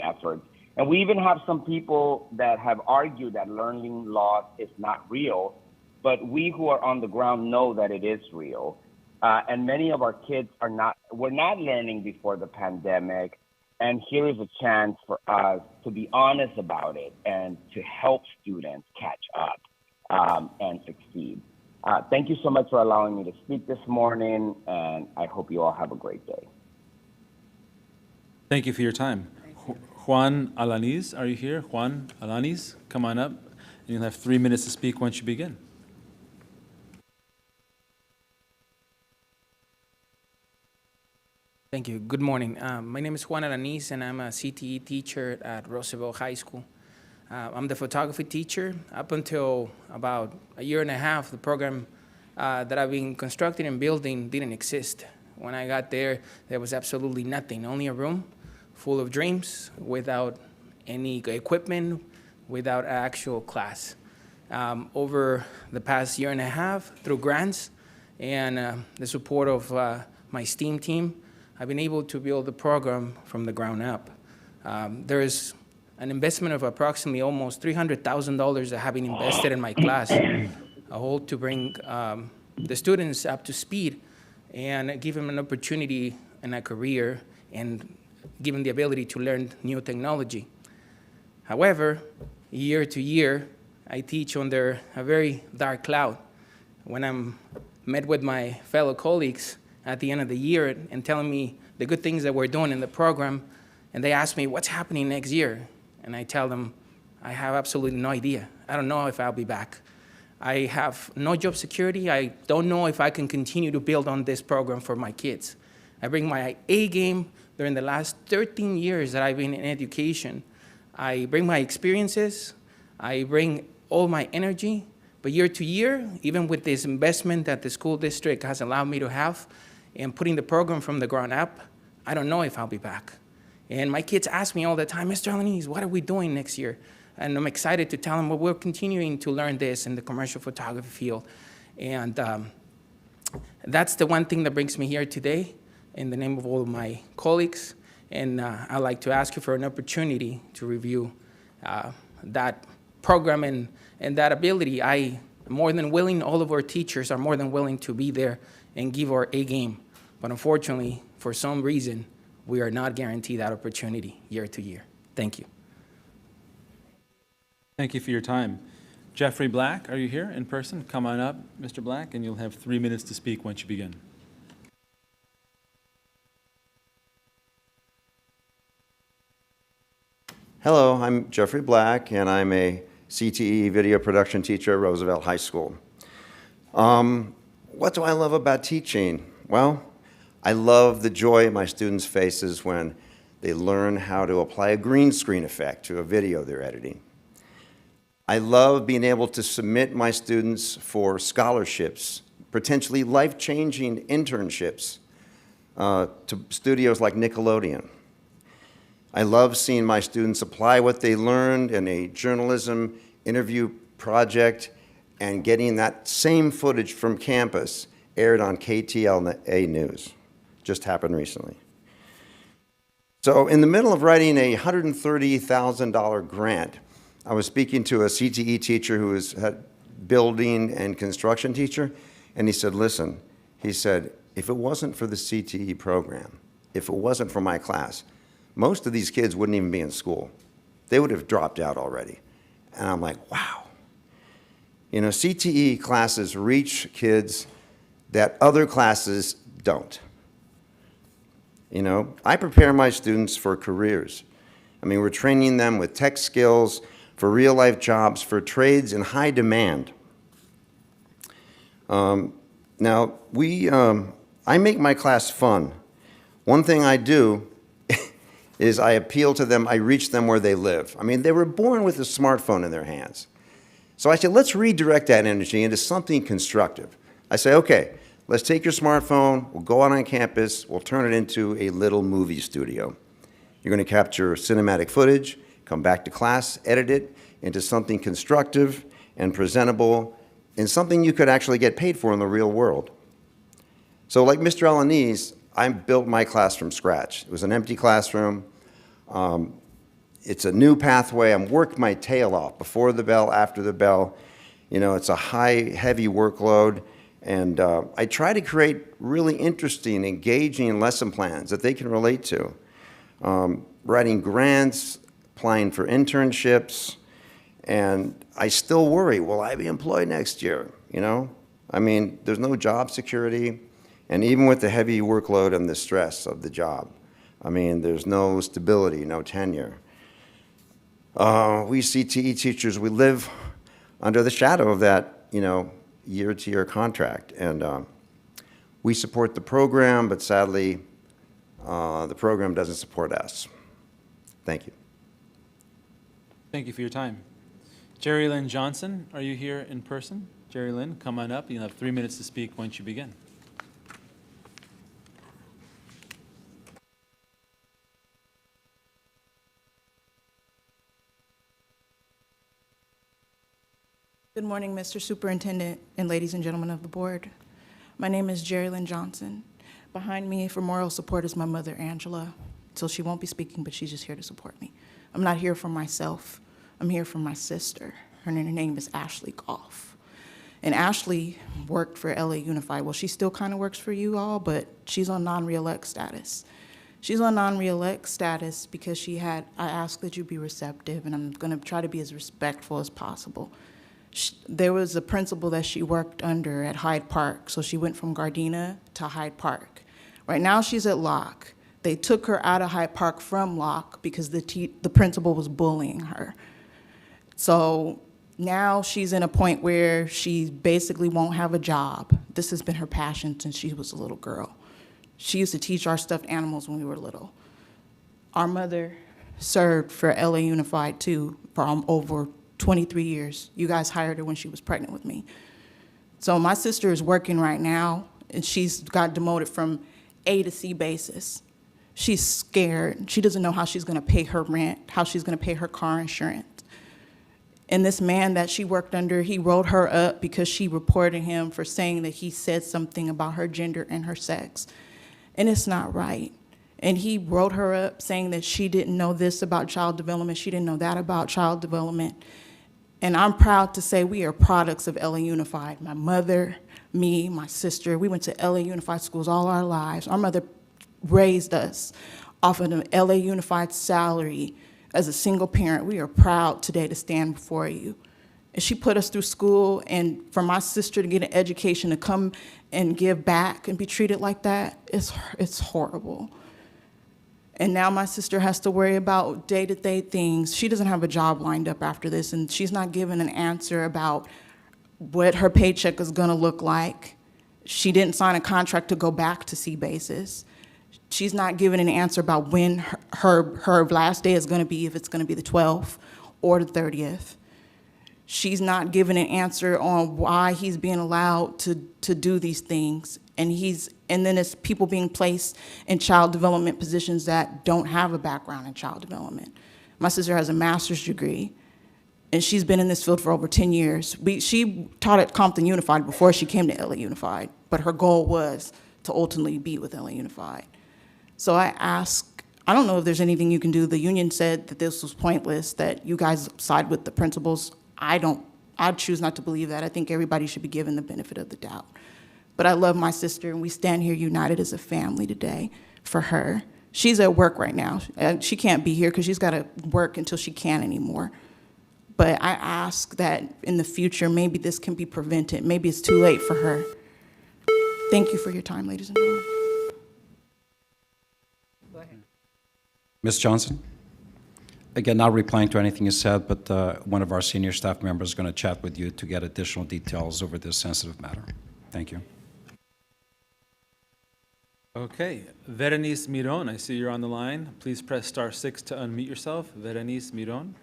efforts. And we even have some people that have argued that learning loss is not real, but we who are on the ground know that it is real. And many of our kids were not learning before the pandemic. And here is a chance for us to be honest about it and to help students catch up and succeed. Thank you so much for allowing me to speak this morning, and I hope you all have a great day. Thank you for your time. Juan Alaniz, are you here? Juan Alaniz, come on up, and you'll have 3 minutes to speak once you begin. Thank you. Good morning. My name is Juan Alaniz, and I'm a CTE teacher at Roosevelt High School. I'm the photography teacher. Up until about a year and a half, the program that I've been constructing and building didn't exist. When I got there, there was absolutely nothing, only a room full of dreams without any equipment, without actual class. Over the past year and a half, through grants and the support of my STEAM team, I've been able to build the program from the ground up. There is an investment of approximately almost $300,000 that have been invested in my class, a whole to bring the students up to speed and give them an opportunity and a career and give them the ability to learn new technology. However, year to year, I teach under a very dark cloud. When I'm met with my fellow colleagues at the end of the year and telling me the good things that we're doing in the program, and they ask me, what's happening next year? And I tell them, I have absolutely no idea. I don't know if I'll be back. I have no job security. I don't know if I can continue to build on this program for my kids. I bring my A game during the last 13 years that I've been in education. I bring my experiences. I bring all my energy. But year to year, even with this investment that the school district has allowed me to have in putting the program from the ground up, I don't know if I'll be back. And my kids ask me all the time, Mr. Alanis, what are we doing next year? And I'm excited to tell them, well, we're continuing to learn this in the commercial photography field. And that's the one thing that brings me here today in the name of all of my colleagues. And I'd like to ask you for an opportunity to review that program and that ability. I am more than willing, all of our teachers are more than willing to be there and give our A game. But unfortunately, for some reason, we are not guaranteed that opportunity year to year. Thank you. Thank you for your time. Jeffrey Black, are you here in person? Come on up, Mr. Black, and you'll have 3 minutes to speak once you begin. Hello, I'm Jeffrey Black, and I'm a CTE video production teacher at Roosevelt High School. What do I love about teaching? Well, I love the joy in my students' faces when they learn how to apply a green screen effect to a video they're editing. I love being able to submit my students for scholarships, potentially life-changing internships to studios like Nickelodeon. I love seeing my students apply what they learned in a journalism interview project and getting that same footage from campus aired on KTLA News. Just happened recently. So in the middle of writing a $130,000 grant, I was speaking to a CTE teacher who was a building and construction teacher, and he said, listen, he said, if it wasn't for the CTE program, if it wasn't for my class, most of these kids wouldn't even be in school. They would have dropped out already. And I'm like, wow. You know, CTE classes reach kids that other classes don't. You know, I prepare my students for careers. I mean, we're training them with tech skills, for real-life jobs, for trades in high demand. Now, I make my class fun. One thing I do is I appeal to them, I reach them where they live. I mean, they were born with a smartphone in their hands. So I said, let's redirect that energy into something constructive. I say, okay, let's take your smartphone, we'll go out on campus, we'll turn it into a little movie studio. You're going to capture cinematic footage, come back to class, edit it into something constructive and presentable and something you could actually get paid for in the real world. So like Mr. Alanis, I built my class from scratch. It was an empty classroom. It's a new pathway. I'm working my tail off before the bell, after the bell. You know, it's a high, heavy workload. And I try to create really interesting, engaging lesson plans that they can relate to. Writing grants, applying for internships, and I still worry, will I be employed next year? You know, I mean, there's no job security, and even with the heavy workload and the stress of the job, I mean, there's no stability, no tenure. We CTE teachers, we live under the shadow of that, you know, year-to-year contract, and we support the program, but sadly, the program doesn't support us. Thank you. Thank you for your time. Jerry Lynn Johnson, are you here in person? Jerry Lynn, come on up. You'll have 3 minutes to speak once you begin. Good morning, Mr. Superintendent and ladies and gentlemen of the board. My name is Jerry Lynn Johnson. Behind me for moral support is my mother, Angela. So she won't be speaking, but she's just here to support me. I'm not here for myself. I'm here for my sister. Her name is Ashley Goff. And Ashley worked for LA Unified. Well, she still kind of works for you all, but she's on non-reelect status. She's on non-reelect status because I asked that you be receptive, and I'm going to try to be as respectful as possible. There was a principal that she worked under at Hyde Park, so she went from Gardena to Hyde Park. Right now she's at Locke. They took her out of Hyde Park from Locke because the principal was bullying her. So now she's in a point where she basically won't have a job. This has been her passion since she was a little girl. She used to teach our stuffed animals when we were little. Our mother served for LA Unified too for over 23 years. You guys hired her when she was pregnant with me. So my sister is working right now, and she's got demoted from A to C basis. She's scared. She doesn't know how she's gonna pay her rent, how she's gonna pay her car insurance. And this man that she worked under, he wrote her up because she reported him for saying that he said something about her gender and her sex. And it's not right. And he wrote her up saying that she didn't know this about child development, she didn't know that about child development. And I'm proud to say we are products of LA Unified. My mother, me, my sister, we went to LA Unified schools all our lives. Our mother raised us off of an LA Unified salary as a single parent. We are proud today to stand before you. And she put us through school, and for my sister to get an education, to come and give back and be treated like that, it's horrible. And now my sister has to worry about day-to-day things. She doesn't have a job lined up after this, and she's not given an answer about what her paycheck is gonna look like. She didn't sign a contract to go back to C basis. She's not given an answer about when her last day is gonna be, if it's gonna be the 12th or the 30th. She's not given an answer on why he's being allowed to do these things. And then it's people being placed in child development positions that don't have a background in child development. My sister has a master's degree, and she's been in this field for over 10 years. She taught at Compton Unified before she came to LA Unified, but her goal was to ultimately be with LA Unified. So I don't know if there's anything you can do. The union said that this was pointless, that you guys side with the principals. I choose not to believe that. I think everybody should be given the benefit of the doubt. But I love my sister, and we stand here united as a family today for her. She's at work right now. She can't be here because she's got to work until she can't anymore. But I ask that in the future, maybe this can be prevented. Maybe it's too late for her. Thank you for your time, ladies and gentlemen. Go ahead. Ms. Johnson? Again, not replying to anything you said, but one of our senior staff members is going to chat with you to get additional details over this sensitive matter. Thank you. Okay, Verenice Miron, I see you're on the line. Please press *6 to unmute yourself. Verenice Miron.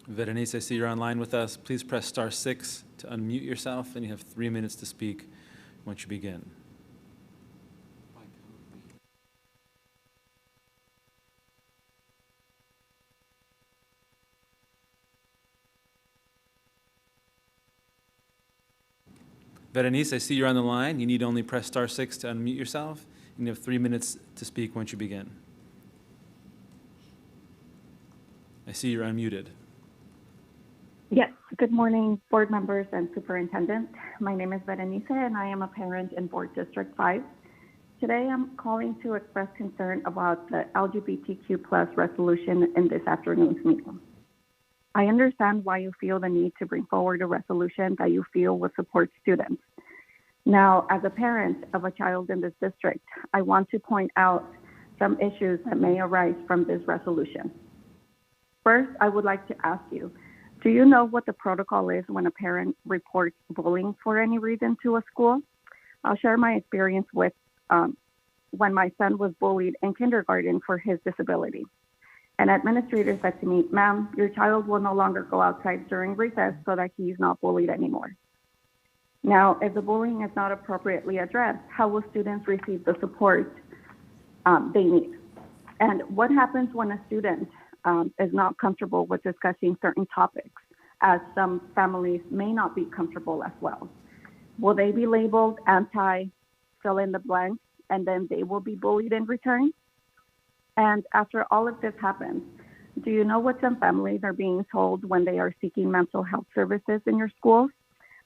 Verenice, I see you're online with us. Please press *6 to unmute yourself, and you have 3 minutes to speak once you begin. Verenice, I see you're on the line. You need to only press *6 to unmute yourself, and you have 3 minutes to speak once you begin. I see you're unmuted. Yes, good morning, board members and superintendent. My name is Berenice, and I am a parent in Board District 5. Today, I'm calling to express concern about the LGBTQ+ resolution in this afternoon's meeting. I understand why you feel the need to bring forward a resolution that you feel will support students. Now, as a parent of a child in this district, I want to point out some issues that may arise from this resolution. First, I would like to ask you, do you know what the protocol is when a parent reports bullying for any reason to a school? I'll share my experience with when my son was bullied in kindergarten for his disability. An administrator said to me, "Ma'am, your child will no longer go outside during recess so that he's not bullied anymore." Now, if the bullying is not appropriately addressed, how will students receive the support they need. And what happens when a student is not comfortable with discussing certain topics, as some families may not be comfortable as well? Will they be labeled anti, fill in the blank, and then they will be bullied in return? And after all of this happens, do you know what some families are being told when they are seeking mental health services in your schools?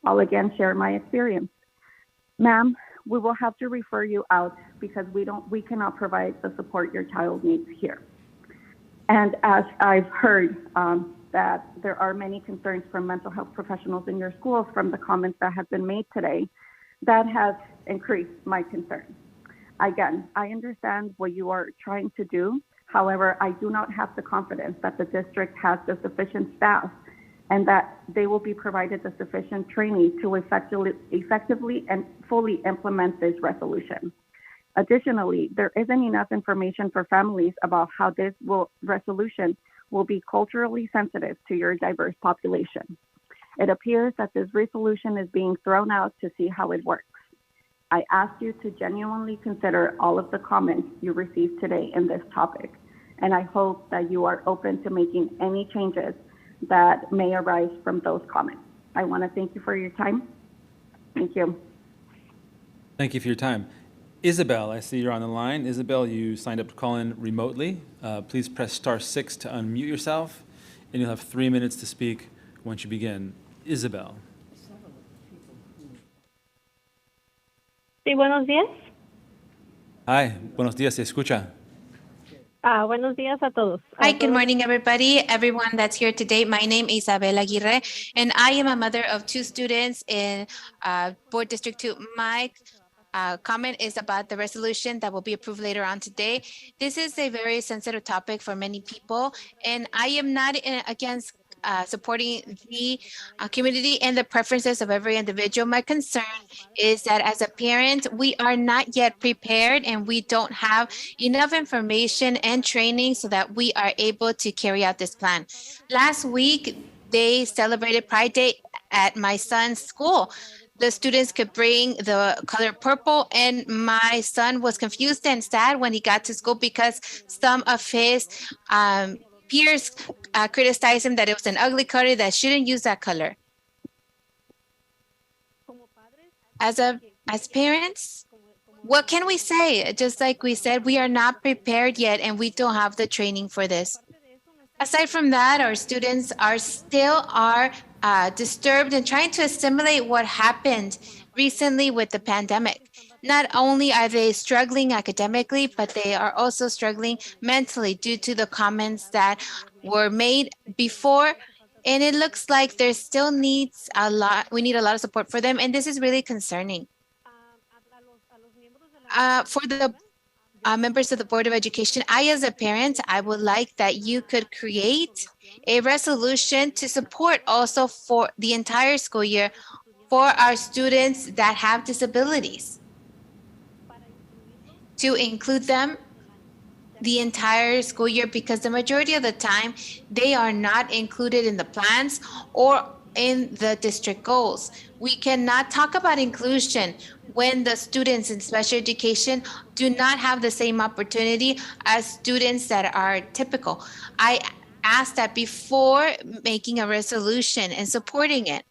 I'll again share my experience. Ma'am, we will have to refer you out because we cannot provide the support your child needs here. And as I've heard that there are many concerns from mental health professionals in your schools from the comments that have been made today, that has increased my concern. Again, I understand what you are trying to do. However, I do not have the confidence that the district has the sufficient staff and that they will be provided the sufficient training to effectively and fully implement this resolution. Additionally, there isn't enough information for families about how this resolution will be culturally sensitive to your diverse population. It appears that this resolution is being thrown out to see how it works. I ask you to genuinely consider all of the comments you received today in this topic, and I hope that you are open to making any changes that may arise from those comments. I want to thank you for your time. Thank you. Thank you for your time. Isabel, I see you're on the line. Isabel, you signed up to call in remotely. Please press *6 to unmute yourself, and you'll have 3 minutes to speak once you begin. Isabel. Sí, buenos días. Hi, buenos días, se escucha. Buenos días a todos. Hi, good morning, everybody. Everyone that's here today. My name is Isabel Aguirre, and I am a mother of 2 students in Board District 2. My comment is about the resolution that will be approved later on today. This is a very sensitive topic for many people, and I am not against supporting the community and the preferences of every individual. My concern is that as a parent, we are not yet prepared and we don't have enough information and training so that we are able to carry out this plan. Last week, they celebrated Pride Day at my son's school. The students could bring the color purple, and my son was confused and sad when he got to school because some of his peers criticized him that it was an ugly color, that shouldn't use that color. As parents, what can we say? Just like we said, we are not prepared yet and we don't have the training for this. Aside from that, our students are still disturbed and trying to assimilate what happened recently with the pandemic. Not only are they struggling academically, but they are also struggling mentally due to the comments that were made before. And it looks like there still needs we need a lot of support for them. And this is really concerning. For the members of the Board of Education, as a parent, I would like that you could create a resolution to support also for the entire school year for our students that have disabilities, to include them the entire school year, because the majority of the time they are not included in the plans or in the district goals. We cannot talk about inclusion when the students in special education do not have the same opportunity as students that are typical. I ask that before making a resolution and supporting it,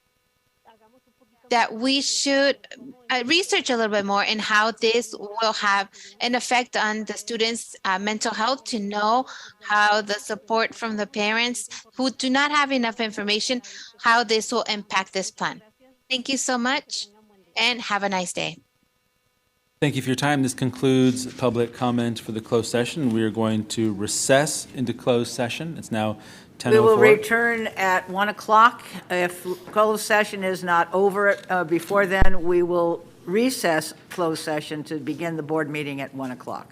that we should research a little bit more in how this will have an effect on the students' mental health, to know how the support from the parents who do not have enough information, how this will impact this plan. Thank you so much and have a nice day. Thank you for your time. This concludes public comment for the closed session. We are going to recess into closed session. It's now 10:04. We will return at 1 o'clock. If closed session is not over before then, we will recess closed session to begin the board meeting at 1 o'clock.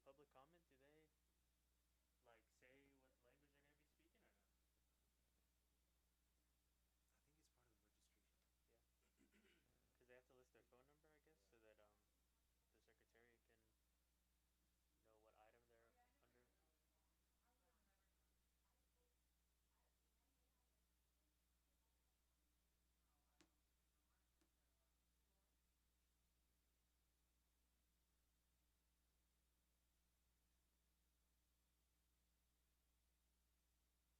public comment, do they like say what language they're going to be speaking or no? I think it's part of the registration. Yeah. Because they have to list their phone number, I guess, so that the secretariat can know what item they're under. This one's the 9 a.m. 9 a.m. This one says 1. Oh, they all say 1. Yeah. They're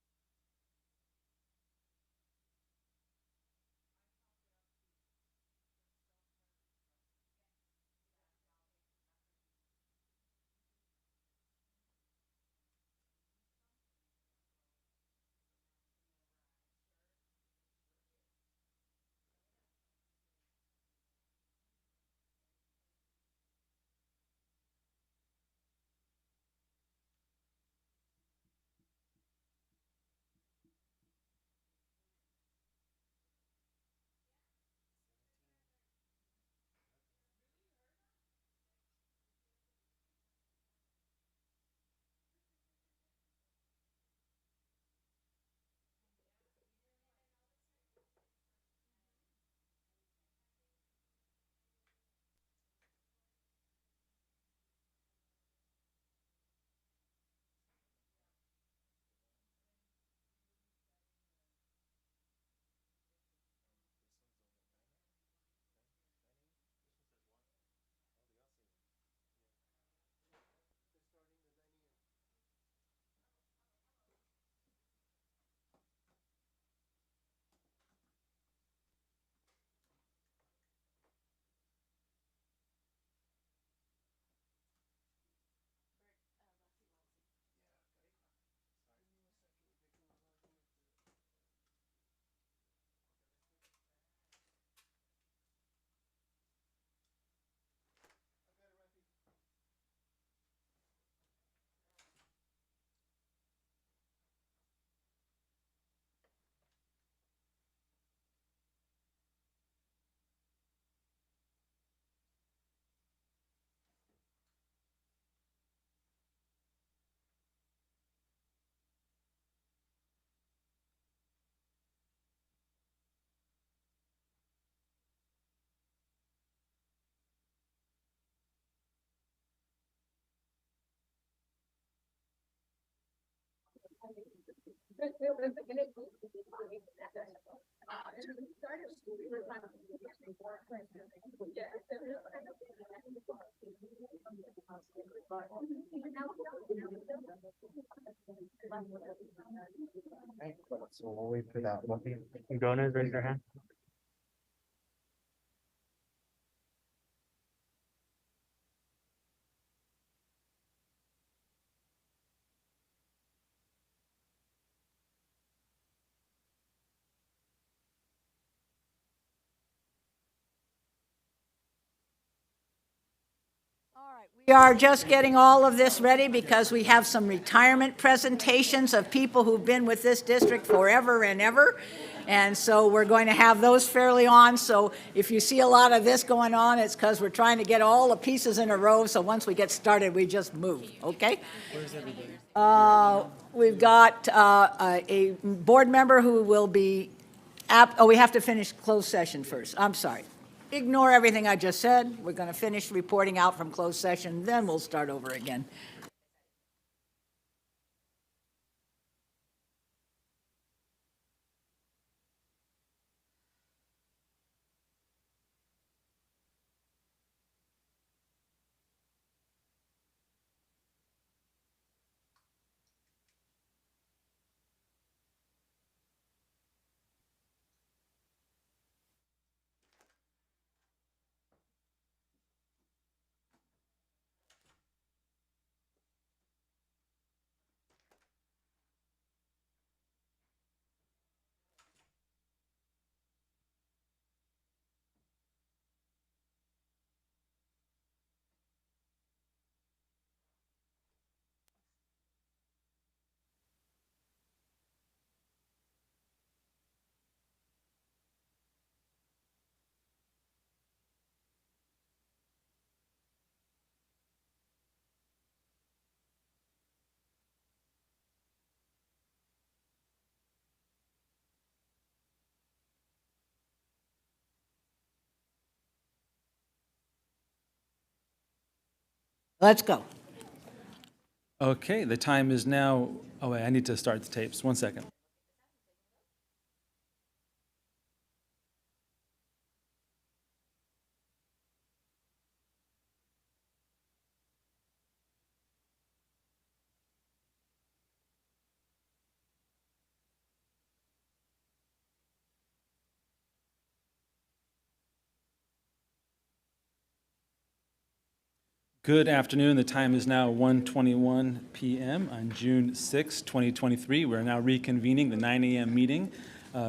starting at 9 a.m. Yeah, gotta clock. Sorry. Give me 1 second. They can log in at the. I got it, Rafi. Right. So we'll wait for that. Gomez, raise your hand. We are just getting all of this ready because we have some retirement presentations of people who've been with this district forever and ever. And so we're going to have those fairly on. So if you see a lot of this going on, it's because we're trying to get all the pieces in a row. So once we get started, we just move, okay? Where's everybody? We've got a board member who will be, we have to finish closed session first. I'm sorry. Ignore everything I just said. We're going to finish reporting out from closed session, then we'll start over again. Let's go. Okay, the time is now, oh wait, I need to start the tapes. 1 second. Good afternoon. The time is now 1:21 p.m. on June 6, 2023. We're now reconvening the 9 a.m. meeting.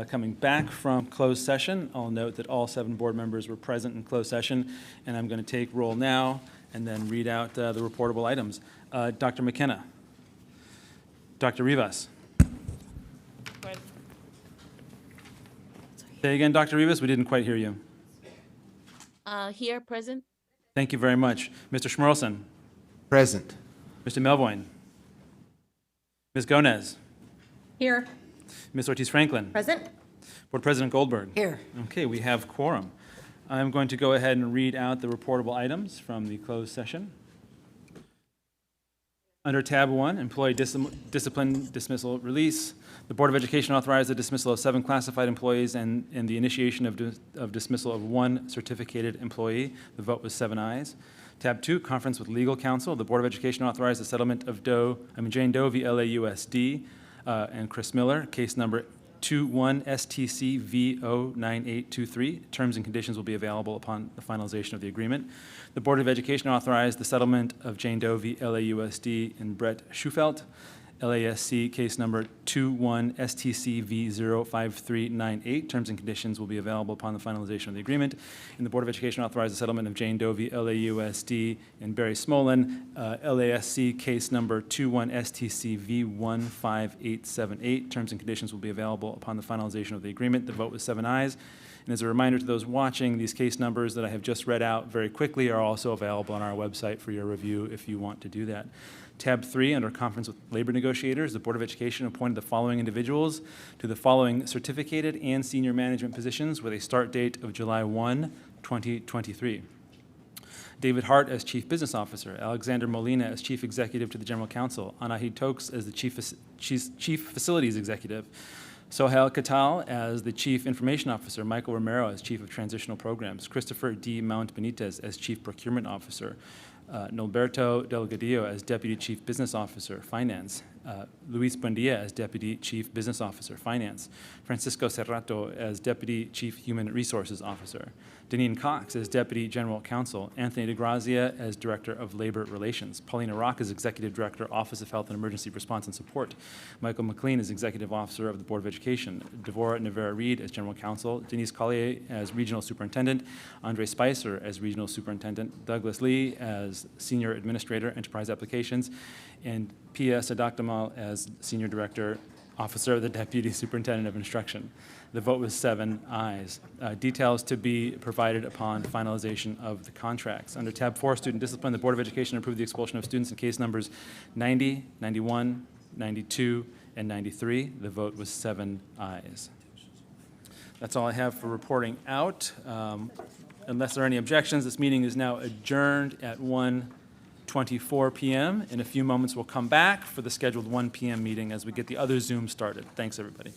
Coming back from closed session, I'll note that all 7 board members were present in closed session, and I'm going to take roll now and then read out the reportable items. Dr. McKenna. Dr. Rivas. Say again, Dr. Rivas, we didn't quite hear you. Here, present. Thank you very much. Mr. Schmerlson. Present. Mr. Melvoin. Ms. Gonez. Here. Ms. Ortiz-Franklin. Present. Board President Goldberg. Here. Okay, we have quorum. I'm going to go ahead and read out the reportable items from the closed session. Under tab 1, employee discipline, dismissal, release, the Board of Education authorized the dismissal of 7 classified employees and the initiation of dismissal of 1 certificated employee. The vote was 7 ayes. Tab 2, conference with legal counsel. The Board of Education authorized the settlement of Jane Doe v. LAUSD and Chris Miller, case number 21-STC-V09823. Terms and conditions will be available upon the finalization of the agreement. The Board of Education authorized the settlement of Jane Doe v. LAUSD and Brett Schufelt, LASC case number 21-STC-V05398. Terms and conditions will be available upon the finalization of the agreement. And the Board of Education authorized the settlement of Jane Doe v. LAUSD and Barry Smolin, LASC case number 21-STC-V15878. Terms and conditions will be available upon the finalization of the agreement. The vote was 7 ayes. And as a reminder to those watching, these case numbers that I have just read out very quickly are also available on our website for your review if you want to do that. Tab 3, under conference with labor negotiators, the Board of Education appointed the following individuals to the following certificated and senior management positions with a start date of July 1, 2023. David Hart as Chief Business Officer, Alexander Molina as Chief Executive to the General Counsel, Anahid Tokes as the Chief Facilities Executive, Sohail Katal as the Chief Information Officer, Michael Romero as Chief of Transitional Programs, Christopher D. Mount Benitez as Chief Procurement Officer, Norberto Delgadillo as Deputy Chief Business Officer, Finance, Luis Buendia as Deputy Chief Business Officer, Finance, Francisco Serrato as Deputy Chief Human Resources Officer, Deneen Cox as Deputy General Counsel, Anthony DeGrazia as Director of Labor Relations, Paulina Rock as Executive Director, Office of Health and Emergency Response and Support, Michael McLean as Executive Officer of the Board of Education, Devorah Navarra-Reed as General Counsel, Denise Collier as Regional Superintendent, Andre Spicer as Regional Superintendent, Douglas Lee as Senior Administrator, Enterprise Applications, and Pia Sadakdamal as Senior Director, Officer of the Deputy Superintendent of Instruction. The vote was 7 ayes. Details to be provided upon finalization of the contracts. Under tab 4, Student Discipline, the Board of Education approved the expulsion of students in case numbers 90, 91, 92, and 93. The vote was 7 ayes. That's all I have for reporting out. Unless there are any objections, this meeting is now adjourned at 1:24 p.m. In a few moments, we'll come back for the scheduled 1 p.m. meeting as we get the other Zoom started. Thanks, everybody.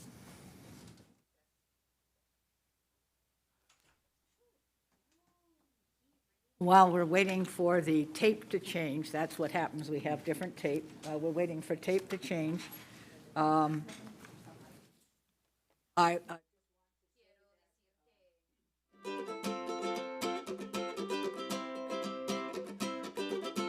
While we're waiting for the tape to change, that's what happens. We have different tape. We're waiting for tape to change. I